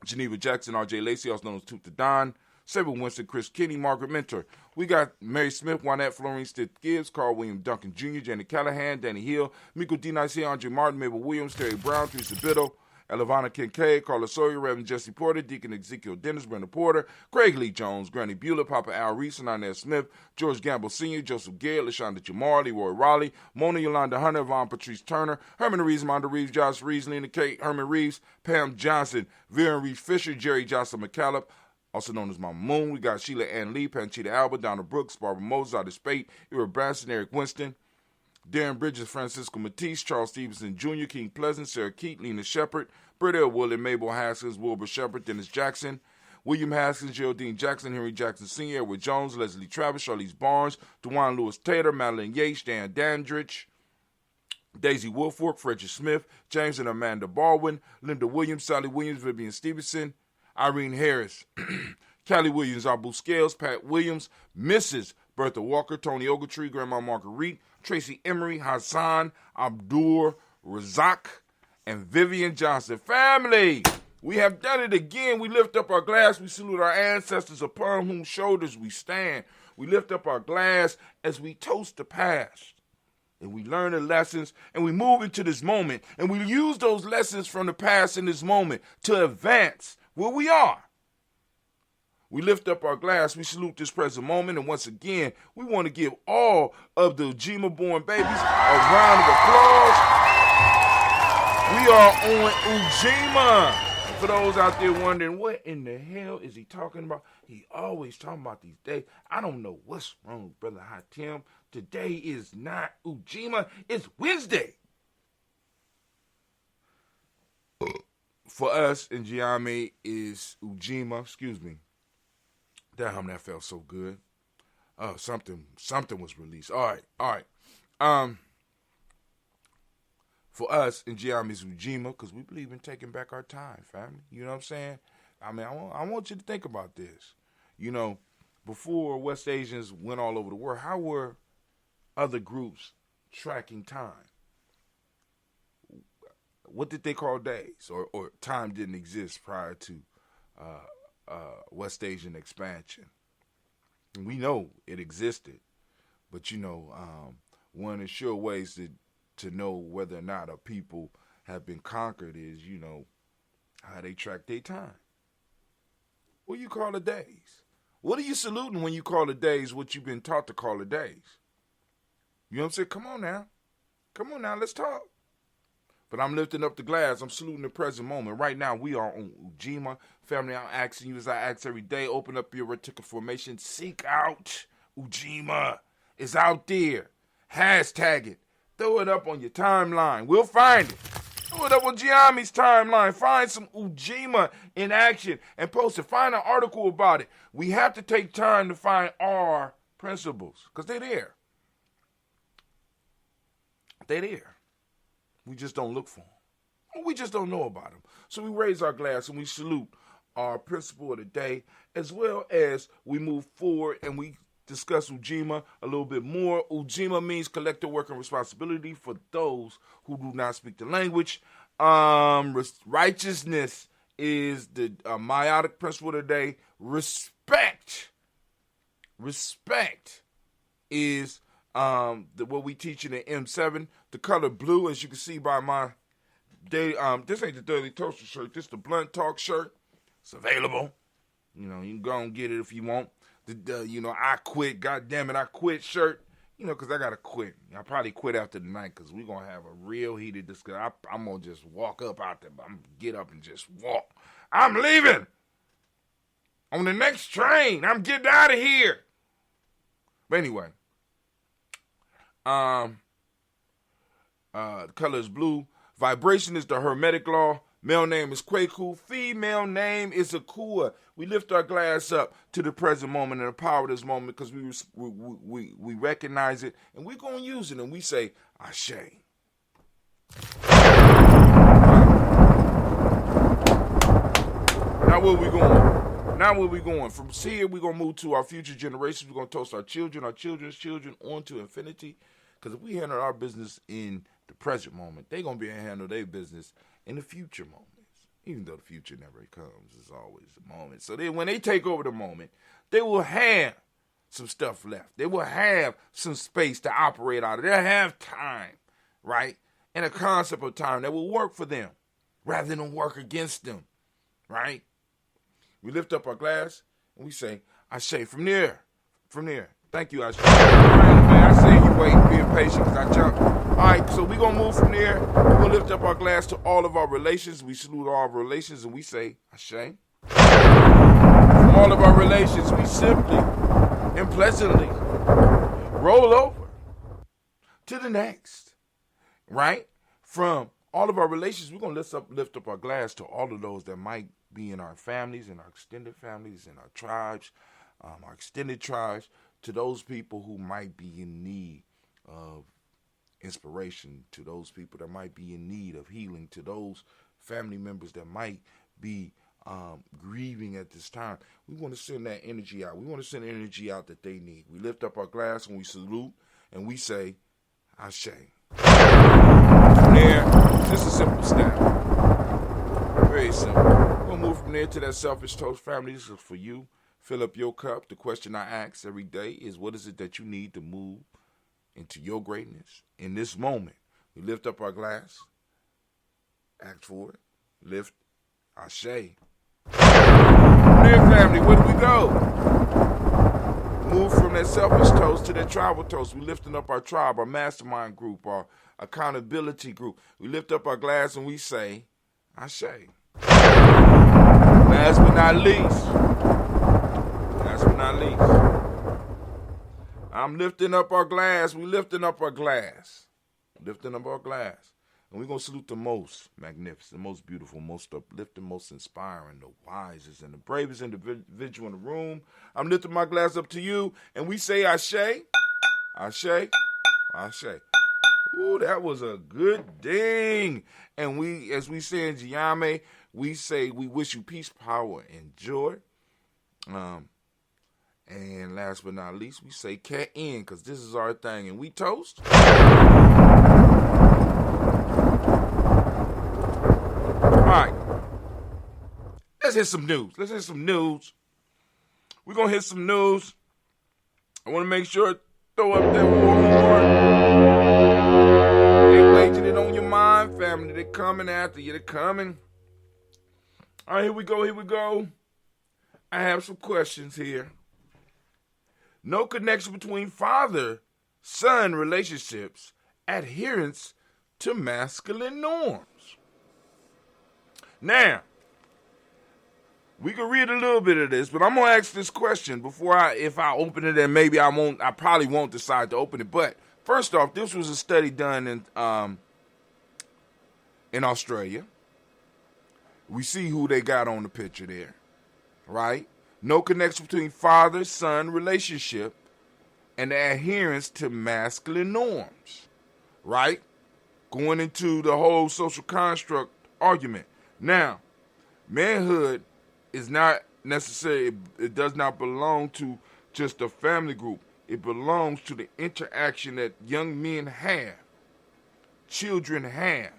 [SPEAKER 9] Geneva Jackson, R.J. Lacey, also known as Toot the Don, Sabre Winston, Chris Kinney, Margaret Mentor. We got Mary Smith, Juanette Florine Stitt Gibbs, Carl William Duncan Jr., Jenny Callahan, Danny Hill, Miko D. Nice, Andre Martin, Mabel Williams, Terry Brown, Teresa Biddle, Elavana Kincaid, Carla Sawyer, Reverend Jesse Porter, Deacon Ezekiel Dennis, Brenda Porter, Craig Lee Jones, Granny Bueller, Papa Al Reese, Inez Smith, George Gamble Sr., Joseph Garrett, LaShonda Jamar, Leroy Raleigh, Mona Yolanda Hunter, Von Patrice Turner, Herman Reeves, Monda Reeves, Josh Reeves, Lena Kate, Herman Reeves, Pam Johnson, Viren Reeves Fisher, Jerry Johnson McCallop, also known as Mama Moon. We got Sheila Ann Lee, Panchita Alba, Donna Brooks, Barbara Moses, Otis Spate, Ira Branson, Eric Winston, Darren Bridges, Francisco Matisse, Charles Stevenson Jr., King Pleasant, Sarah Keat, Lena Shepard, Britta Willie, Mabel Haskins, Wilbur Shepard, Dennis Jackson, William Haskins, Geraldine Jackson, Henry Jackson Sr., Edward Jones, Leslie Travis, Charlize Barnes, DeJuan Lewis Taylor, Madeline Yates, Dan Dandridge, Daisy Woolfolk, Frederick Smith, James and Amanda Baldwin, Linda Williams, Sally Williams, Vivian Stevenson, Irene Harris, Callie Williams, Abu Scales, Pat Williams, Mrs. Bertha Walker, Tony Ogletree, Grandma Marguerite, Tracy Emery, Hassan, Abdur Razak, and Vivian Johnson. Family, we have done it again. We lift up our glass. We salute our ancestors upon whose shoulders we stand. We lift up our glass as we toast the past. And we learn the lessons, and we move into this moment. And we use those lessons from the past in this moment to advance where we are. We lift up our glass, we salute this present moment, and once again, we want to give all of the Ujima-born babies a round of applause. We are on Ujima. For those out there wondering, what in the hell is he talking about? He always talking about these days. I don't know what's wrong with Brother Hatim. Today is not Ujima, it's Wednesday. For us in Gye-Nyame is Ujima, excuse me. Damn, that felt so good. Something was released. All right. For us in Gye-Nyame is Ujima, because we believe in taking back our time, family. You know what I'm saying? I mean, I want you to think about this. You know, before West Asians went all over the world, how were other groups tracking time? What did they call days? Or time didn't exist prior to West Asian expansion. And we know it existed, but you know, one of the sure ways to know whether or not a people have been conquered is, you know, how they track their time. What do you call the days? What are you saluting when you call the days what you've been taught to call the days? You know what I'm saying? Come on now, let's talk. But I'm lifting up the glass. I'm saluting the present moment. Right now, we are on Ujima. Family, I'm asking you as I ask every day, open up your reticular formation. Seek out Ujima. It's out there. Hashtag it. Throw it up on your timeline. We'll find it. Throw it up on Gye-Nyame's timeline. Find some Ujima in action and post it. Find an article about it. We have to take time to find our principles because they're there. They're there. We just don't look for them. We just don't know about them. So we raise our glass and we salute our principle of the day, as well as we move forward and we discuss Ujima a little bit more. Ujima means collective work and responsibility for those who do not speak the language. Righteousness is the meiotic principle of the day. Respect is what we teach in the M7. The color blue, as you can see by my day, this ain't the Dirty Toaster shirt. This is the Blunt Talk shirt. It's available. You know, you can go and get it if you want. The I quit, goddamn it, I quit shirt. You know, because I got to quit. I'll probably quit after the night because we're going to have a real heated discussion. I'm going to just walk up out there. I'm going to get up and just walk. I'm leaving. On the next train. I'm getting out of here. But anyway. The color is blue. Vibration is the Hermetic law. Male name is Kwaku. Female name is Akua. We lift our glass up to the present moment and the power of this moment because we recognize it and we're going to use it. And we say, Ashe. Now where we going? From here, we're going to move to our future generations. We're going to toast our children, our children's children on to infinity. Because if we handle our business in the present moment, they're going to be able to handle their business in the future moments. Even though the future never comes, it's always the moment. So when they take over the moment, they will have some stuff left. They will have some space to operate out of. They'll have time, right? And a concept of time that will work for them rather than work against them, right? We lift up our glass and we say, Ashe, from there. Thank you, Ashe. All right, man, I see you waiting, being patient because I jumped. All right, so we're going to move from there. We're going to lift up our glass to all of our relations. We salute all of our relations and we say, Ashe. From all of our relations, we simply and pleasantly roll over to the next, right? From all of our relations, we're going to lift up our glass to all of those that might be in our families, in our extended families, in our tribes, our extended tribes, to those people who might be in need of inspiration, to those people that might be in need of healing, to those family members that might be grieving at this time. We want to send that energy out. We want to send energy out that they need. We lift up our glass and we salute and we say, Ashe. From there, just a simple step. Very simple. We'll move from there to that selfish toast. Family, this is for you. Fill up your cup. The question I ask every day is, what is it that you need to move into your greatness? In this moment, we lift up our glass, ask for it, lift, Ashe. From there, family, where do we go? Move from that selfish toast to that tribal toast. We're lifting up our tribe, our mastermind group, our accountability group. We lift up our glass and we say, Ashe. Last but not least, I'm lifting up our glass. We lifting up our glass. Lifting up our glass. And we're going to salute the most magnificent, most beautiful, most uplifting, most inspiring, the wisest and the bravest individual in the room. I'm lifting my glass up to you, and we say Ashe, Ashe, Ashe. Ooh, that was a good ding. And we, as we say in Gye-Nyame, we say we wish you peace, power, and joy. And last but not least, we say cat in, because this is our thing. And we toast. All right. Let's hit some news. We're going to hit some news. I want to make sure, throw up that warm. They're waging it on your mind, family. They're coming after you. They're coming. All right, here we go. I have some questions here. No connection between father-son relationships, adherence to masculine norms. Now, we can read a little bit of this, but I'm going to ask this question before if I open it, and maybe I probably won't decide to open it. But first off, this was a study done in Australia. We see who they got on the picture there, right? No connection between father-son relationship and the adherence to masculine norms, right? Going into the whole social construct argument. Now, manhood is not necessary. It does not belong to just a family group. It belongs to the interaction that young men have, children have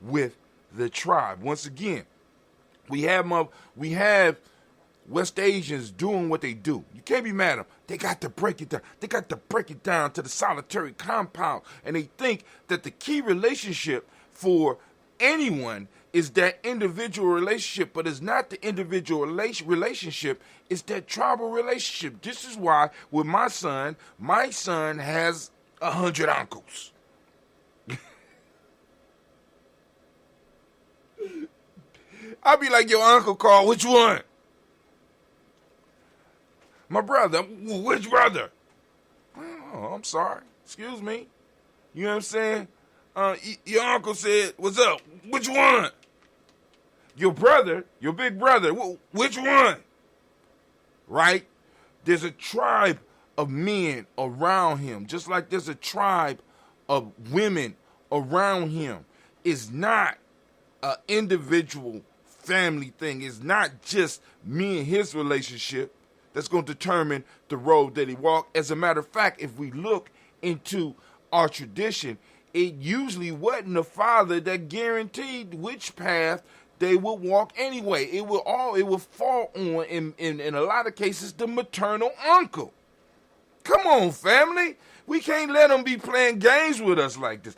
[SPEAKER 9] with the tribe. Once again, we have West Asians doing what they do. You can't be mad at them. They got to break it down. They got to break it down to the solitary compound. And they think that the key relationship for anyone is that individual relationship, but it's not the individual relationship. It's that tribal relationship. This is why with my son has 100 uncles. I'll be like, your uncle Carl, which one? My brother. Which brother? Oh, I'm sorry. Excuse me. You know what I'm saying? Your uncle said, what's up? Which one? Your brother, your big brother, which one? Right? There's a tribe of men around him, just like there's a tribe of women around him. It's not an individual family thing. It's not just me and his relationship that's going to determine the road that he walked. As a matter of fact, if we look into our tradition, it usually wasn't the father that guaranteed which path they would walk anyway. It would fall on, in a lot of cases, the maternal uncle. Come on, family. We can't let them be playing games with us like this.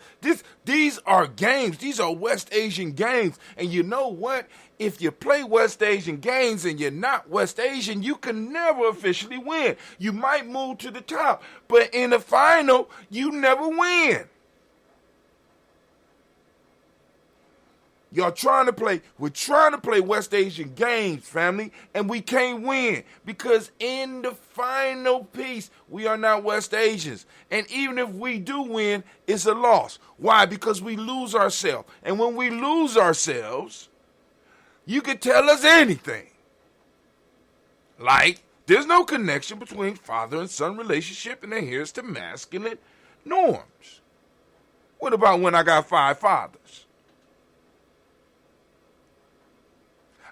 [SPEAKER 9] These are games. These are West Asian games. And you know what? If you play West Asian games and you're not West Asian, you can never officially win. You might move to the top, but in the final, you never win. We're trying to play West Asian games, family, and we can't win because in the final piece, we are not West Asians. And even if we do win, it's a loss. Why? Because we lose ourselves. And when we lose ourselves, you can tell us anything. Like, there's no connection between father and son relationship and adherence to masculine norms. What about when I got 5 fathers?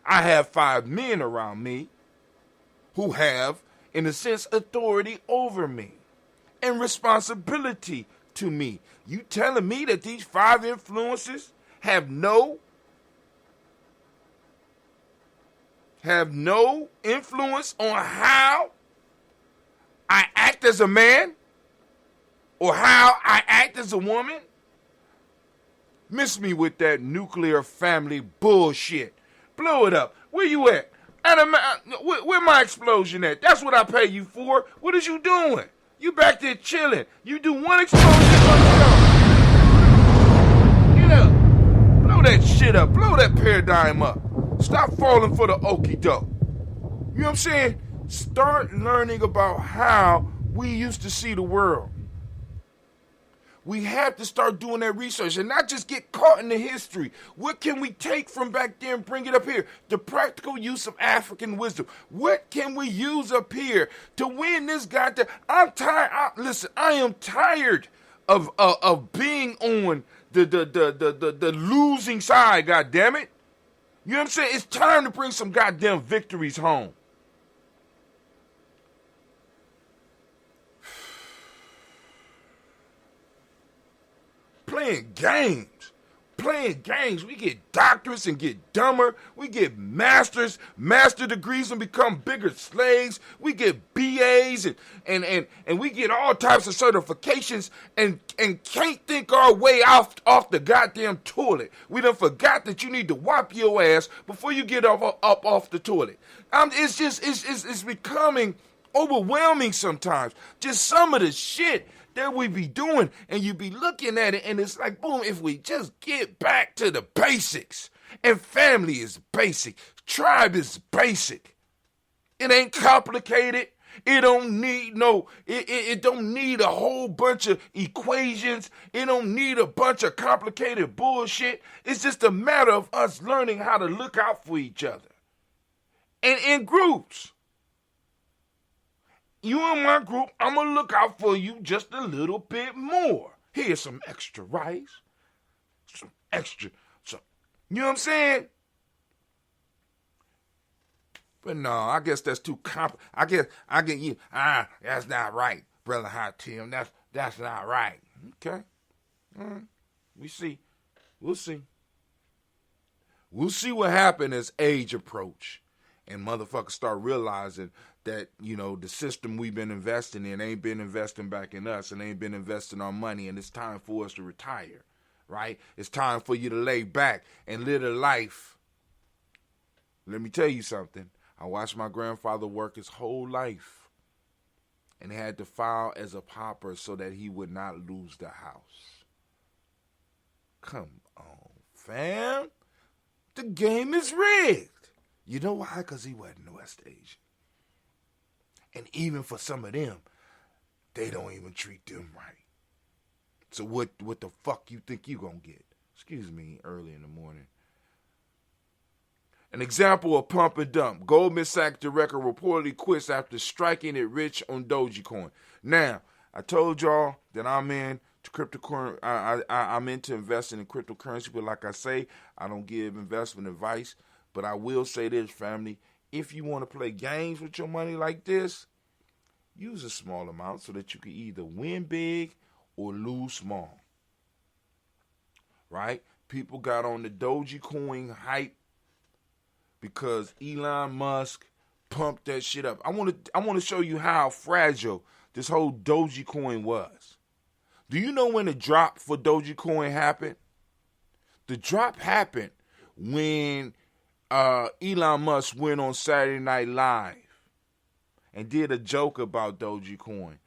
[SPEAKER 9] I have 5 men around me who have, in a sense, authority over me and responsibility to me. You telling me that these 5 influences have no influence on how I act as a man or how I act as a woman? Miss me with that nuclear family bullshit. Blow it up. Where you at? Where my explosion at? That's what I pay you for. What is you doing? You back there chilling. You do one explosion on the show. Get up. Blow that shit up. Blow that paradigm up. Stop falling for the okie doke. You know what I'm saying? Start learning about how
[SPEAKER 1] we used to see the world. We have to start doing that research and not just get caught in the history. What can we take from back there and bring it up here? The practical use of African wisdom. What can we use up here to win this goddamn? I'm tired. Listen, I am tired of being on the losing side. God damn it! You know what I'm saying? It's time to bring some goddamn victories home. Playing games. We get doctorates and get dumber. We get master degrees and become bigger slaves. We get BAs and we get all types of certifications and can't think our way off the goddamn toilet. We done forgot that you need to wipe your ass before you get up off the toilet. It's becoming overwhelming sometimes. Just some of the shit that we be doing, and you be looking at it, and it's like, boom, if we just get back to the basics, and family is basic, tribe is basic. It ain't complicated. It don't need it don't need a whole bunch of equations. It don't need a bunch of complicated bullshit. It's just a matter of us learning how to look out for each other. And in groups. You in my group, I'm going to look out for you just a little bit more. Here's some extra rice. Some extra. You know what I'm saying? But no, I guess that's too I get you. That's not right, Brother Hot Tim. That's not right. Okay. We see. We'll see. We'll see what happens as age approach. And motherfuckers start realizing that, the system we've been investing in ain't been investing back in us and ain't been investing our money, and it's time for us to retire, right? It's time for you to lay back and live a life. Let me tell you something. I watched my grandfather work his whole life and had to file as a pauper so that he would not lose the house. Come on, fam. The game is rigged. You know why? Because he wasn't West Asian. And even for some of them, they don't even treat them right. So what the fuck you think you gonna get? Excuse me, early in the morning. An example of pump and dump. Goldman Sachs director reportedly quits after striking it rich on Dogecoin. Now, I told y'all that I'm into cryptocurrency. I'm into investing in cryptocurrency, but like I say, I don't give investment advice. But I will say this, family. If you want to play games with your money like this, use a small amount so that you can either win big or lose small. Right? People got on the Dogecoin hype because Elon Musk pumped that shit up. I want to show you how fragile this whole Dogecoin was. Do you know when the drop for Dogecoin happened? The drop happened when Elon Musk went on Saturday Night Live and did a joke about Dogecoin,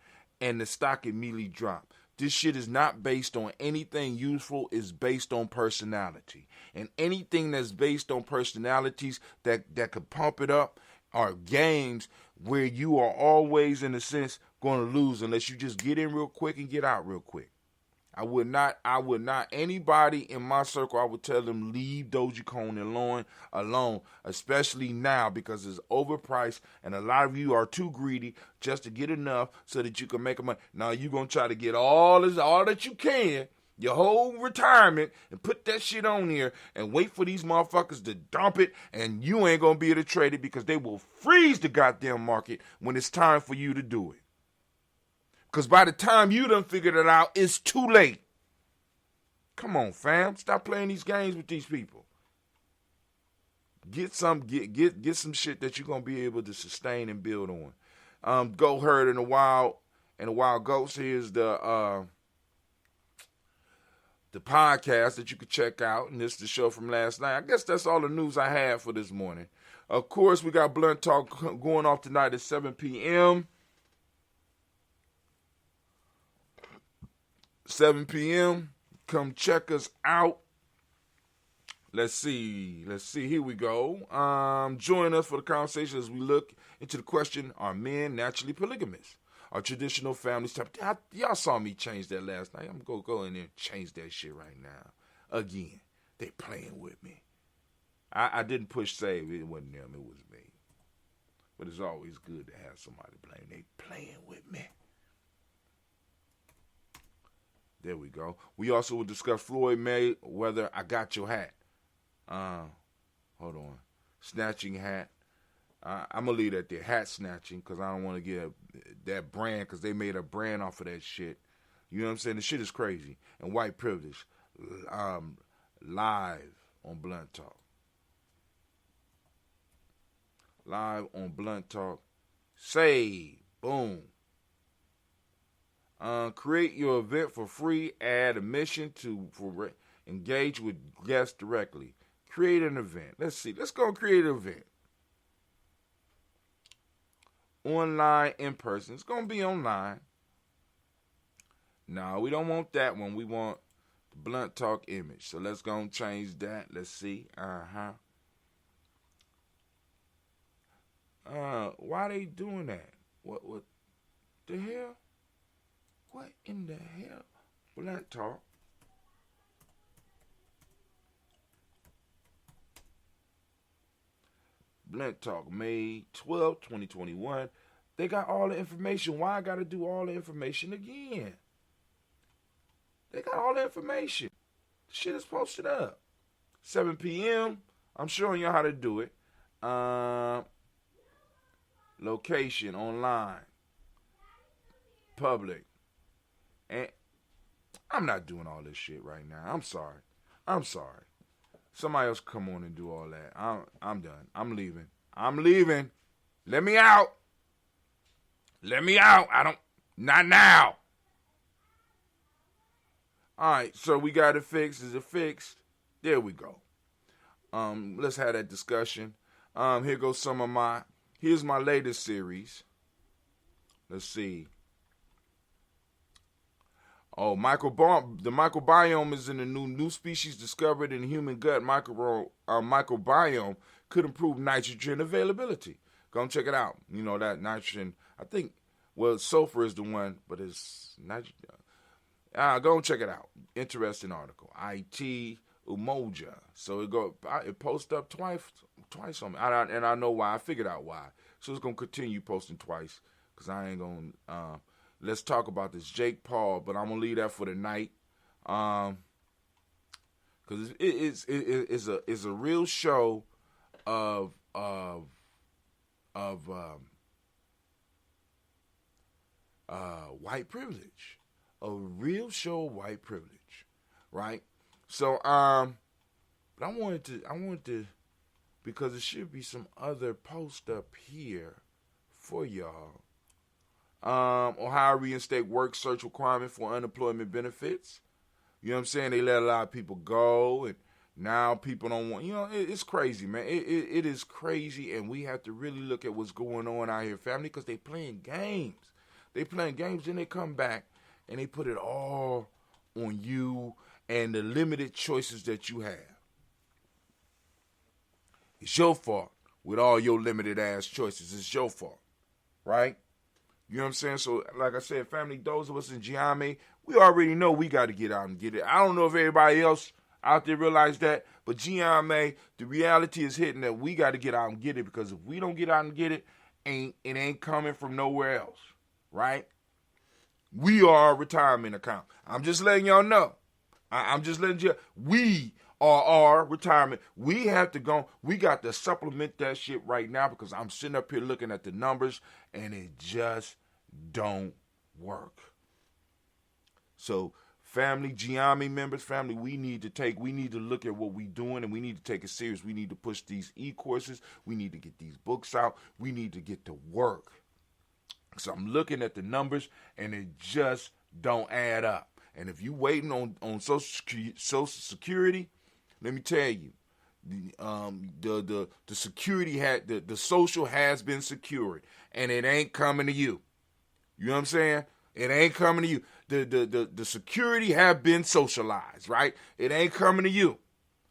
[SPEAKER 1] and the stock immediately dropped. This shit is not based on anything useful. It's based on personality. And anything that's based on personalities that could pump it up are games where you are always, in a sense, going to lose unless you just get in real quick and get out real quick. I would not, anybody in my circle, I would tell them leave Dogecoin alone, especially now because it's overpriced and a lot of you are too greedy just to get enough so that you can make money. Now you're going to try to get all that you can, your whole retirement, and put that shit on here and wait for these motherfuckers to dump it, and you ain't going to be able to trade it because they will freeze the goddamn market when it's time for you to do it. Because by the time you done figured it out, it's too late. Come on, fam. Stop playing these games with these people. Get some shit that you're going to be able to sustain and build on. Go Herd and the Wild Goats. Here's the podcast that you could check out. And this is the show from last night. I guess that's all the news I have for this morning. Of course, we got Blunt Talk going off tonight at 7 p.m. 7 p.m. Come check us out. Let's see. Here we go. Join us for the conversation as we look into the question, are men naturally polygamous?
[SPEAKER 9] our traditional family stuff. Y'all saw me change that last night. I'm going to go in there and change that shit right now. Again, they playing with me. I didn't push save. It wasn't them. It was me. But it's always good to have somebody playing. They playing with me. There we go. We also will discuss Floyd Mayweather. I got your hat. Hold on. Snatching hat. I'm going to leave that there. Hat snatching, because I don't want to get that brand, because they made a brand off of that shit. You know what I'm saying? The shit is crazy. And white privilege. Live on Blunt Talk. Live on Blunt Talk. Say, boom. Create your event for free. Add a mission for engage with guests directly. Create an event. Let's see. Let's go create an event. Online, in person. It's going to be online. No, we don't want that one. We want the Blunt Talk image. So let's go and change that. Let's see. Why they doing that? What the hell? What in the hell? Blunt Talk. Blunt Talk, May 12, 2021. They got all the information. Why I got to do all the information again? They got all the information. The shit is posted up. 7 p.m. I'm showing you how to do it. Location, online. Public. And I'm not doing all this shit right now. I'm sorry. Somebody else come on and do all that. I'm done. I'm leaving. Let me out. Not now. All right, so we got it fixed. Is it fixed? There we go. Let's have that discussion. Here goes here's my latest series. Let's see. Oh, the microbiome is in a new species discovered in the human gut. Microbiome could improve nitrogen availability. Go and check it out. You know that nitrogen, I think, sulfur is the one, but it's nitrogen. Go and check it out. Interesting article. IT Umoja. So it posts up twice on me. And I know why. I figured out why. So it's going to continue posting twice, because I ain't going to... Let's talk about this Jake Paul, but I'm gonna leave that for the night, because it's a real show of white privilege, a real show of white privilege, right? So but I wanted to, because there should be some other post up here for y'all. Ohio reinstate work search requirement for unemployment benefits. You know what I'm saying? They let a lot of people go, and now people don't want, it's crazy, man. It is crazy, and we have to really look at what's going on out here, family, because they playing games. Then they come back, and they put it all on you and the limited choices that you have. It's your fault with all your limited ass choices. It's your fault, right? You know what I'm saying? So, like I said, family, those of us in Gye-Nyame, we already know we got to get out and get it. I don't know if everybody else out there realize that, but Gye-Nyame, the reality is hitting that we got to get out and get it, because if we don't get out and get it, it ain't coming from nowhere else, right? We are a retirement account. I'm just letting y'all know. I'm just letting you, we are our retirement. We have to go, we got to supplement that shit right now, because I'm sitting up here looking at the numbers, and it just don't work. So, family, Gye-Nyame members, family, we need to look at what we're doing, and we need to take it serious. We need to push these e-courses. We need to get these books out. We need to get to work. So I'm looking at the numbers, and it just don't add up. And if you waiting on Social Security, let me tell you, the security the social has been secured, and it ain't coming to you. You know what I'm saying? It ain't coming to you. The security have been socialized, right? It ain't coming to you.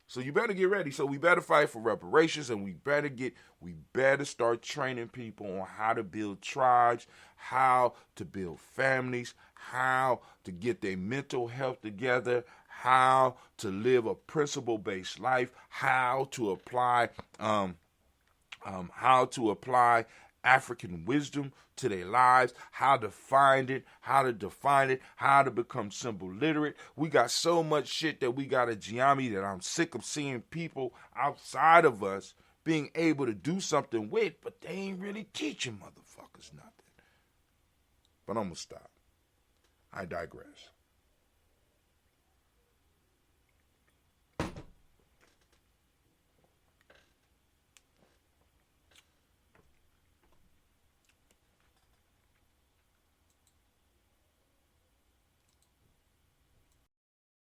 [SPEAKER 9] So you better get ready. So we better fight for reparations, and we better start training people on how to build tribes, how to build families, how to get their mental health together, how to live a principle-based life, how to apply African wisdom to their lives, how to find it, how to define it, how to become symbol literate. We got so much shit that we got at Gye-Nyame that I'm sick of seeing people outside of us being able to do something with, but they ain't really teaching motherfuckers nothing. But I'm going to stop. I digress.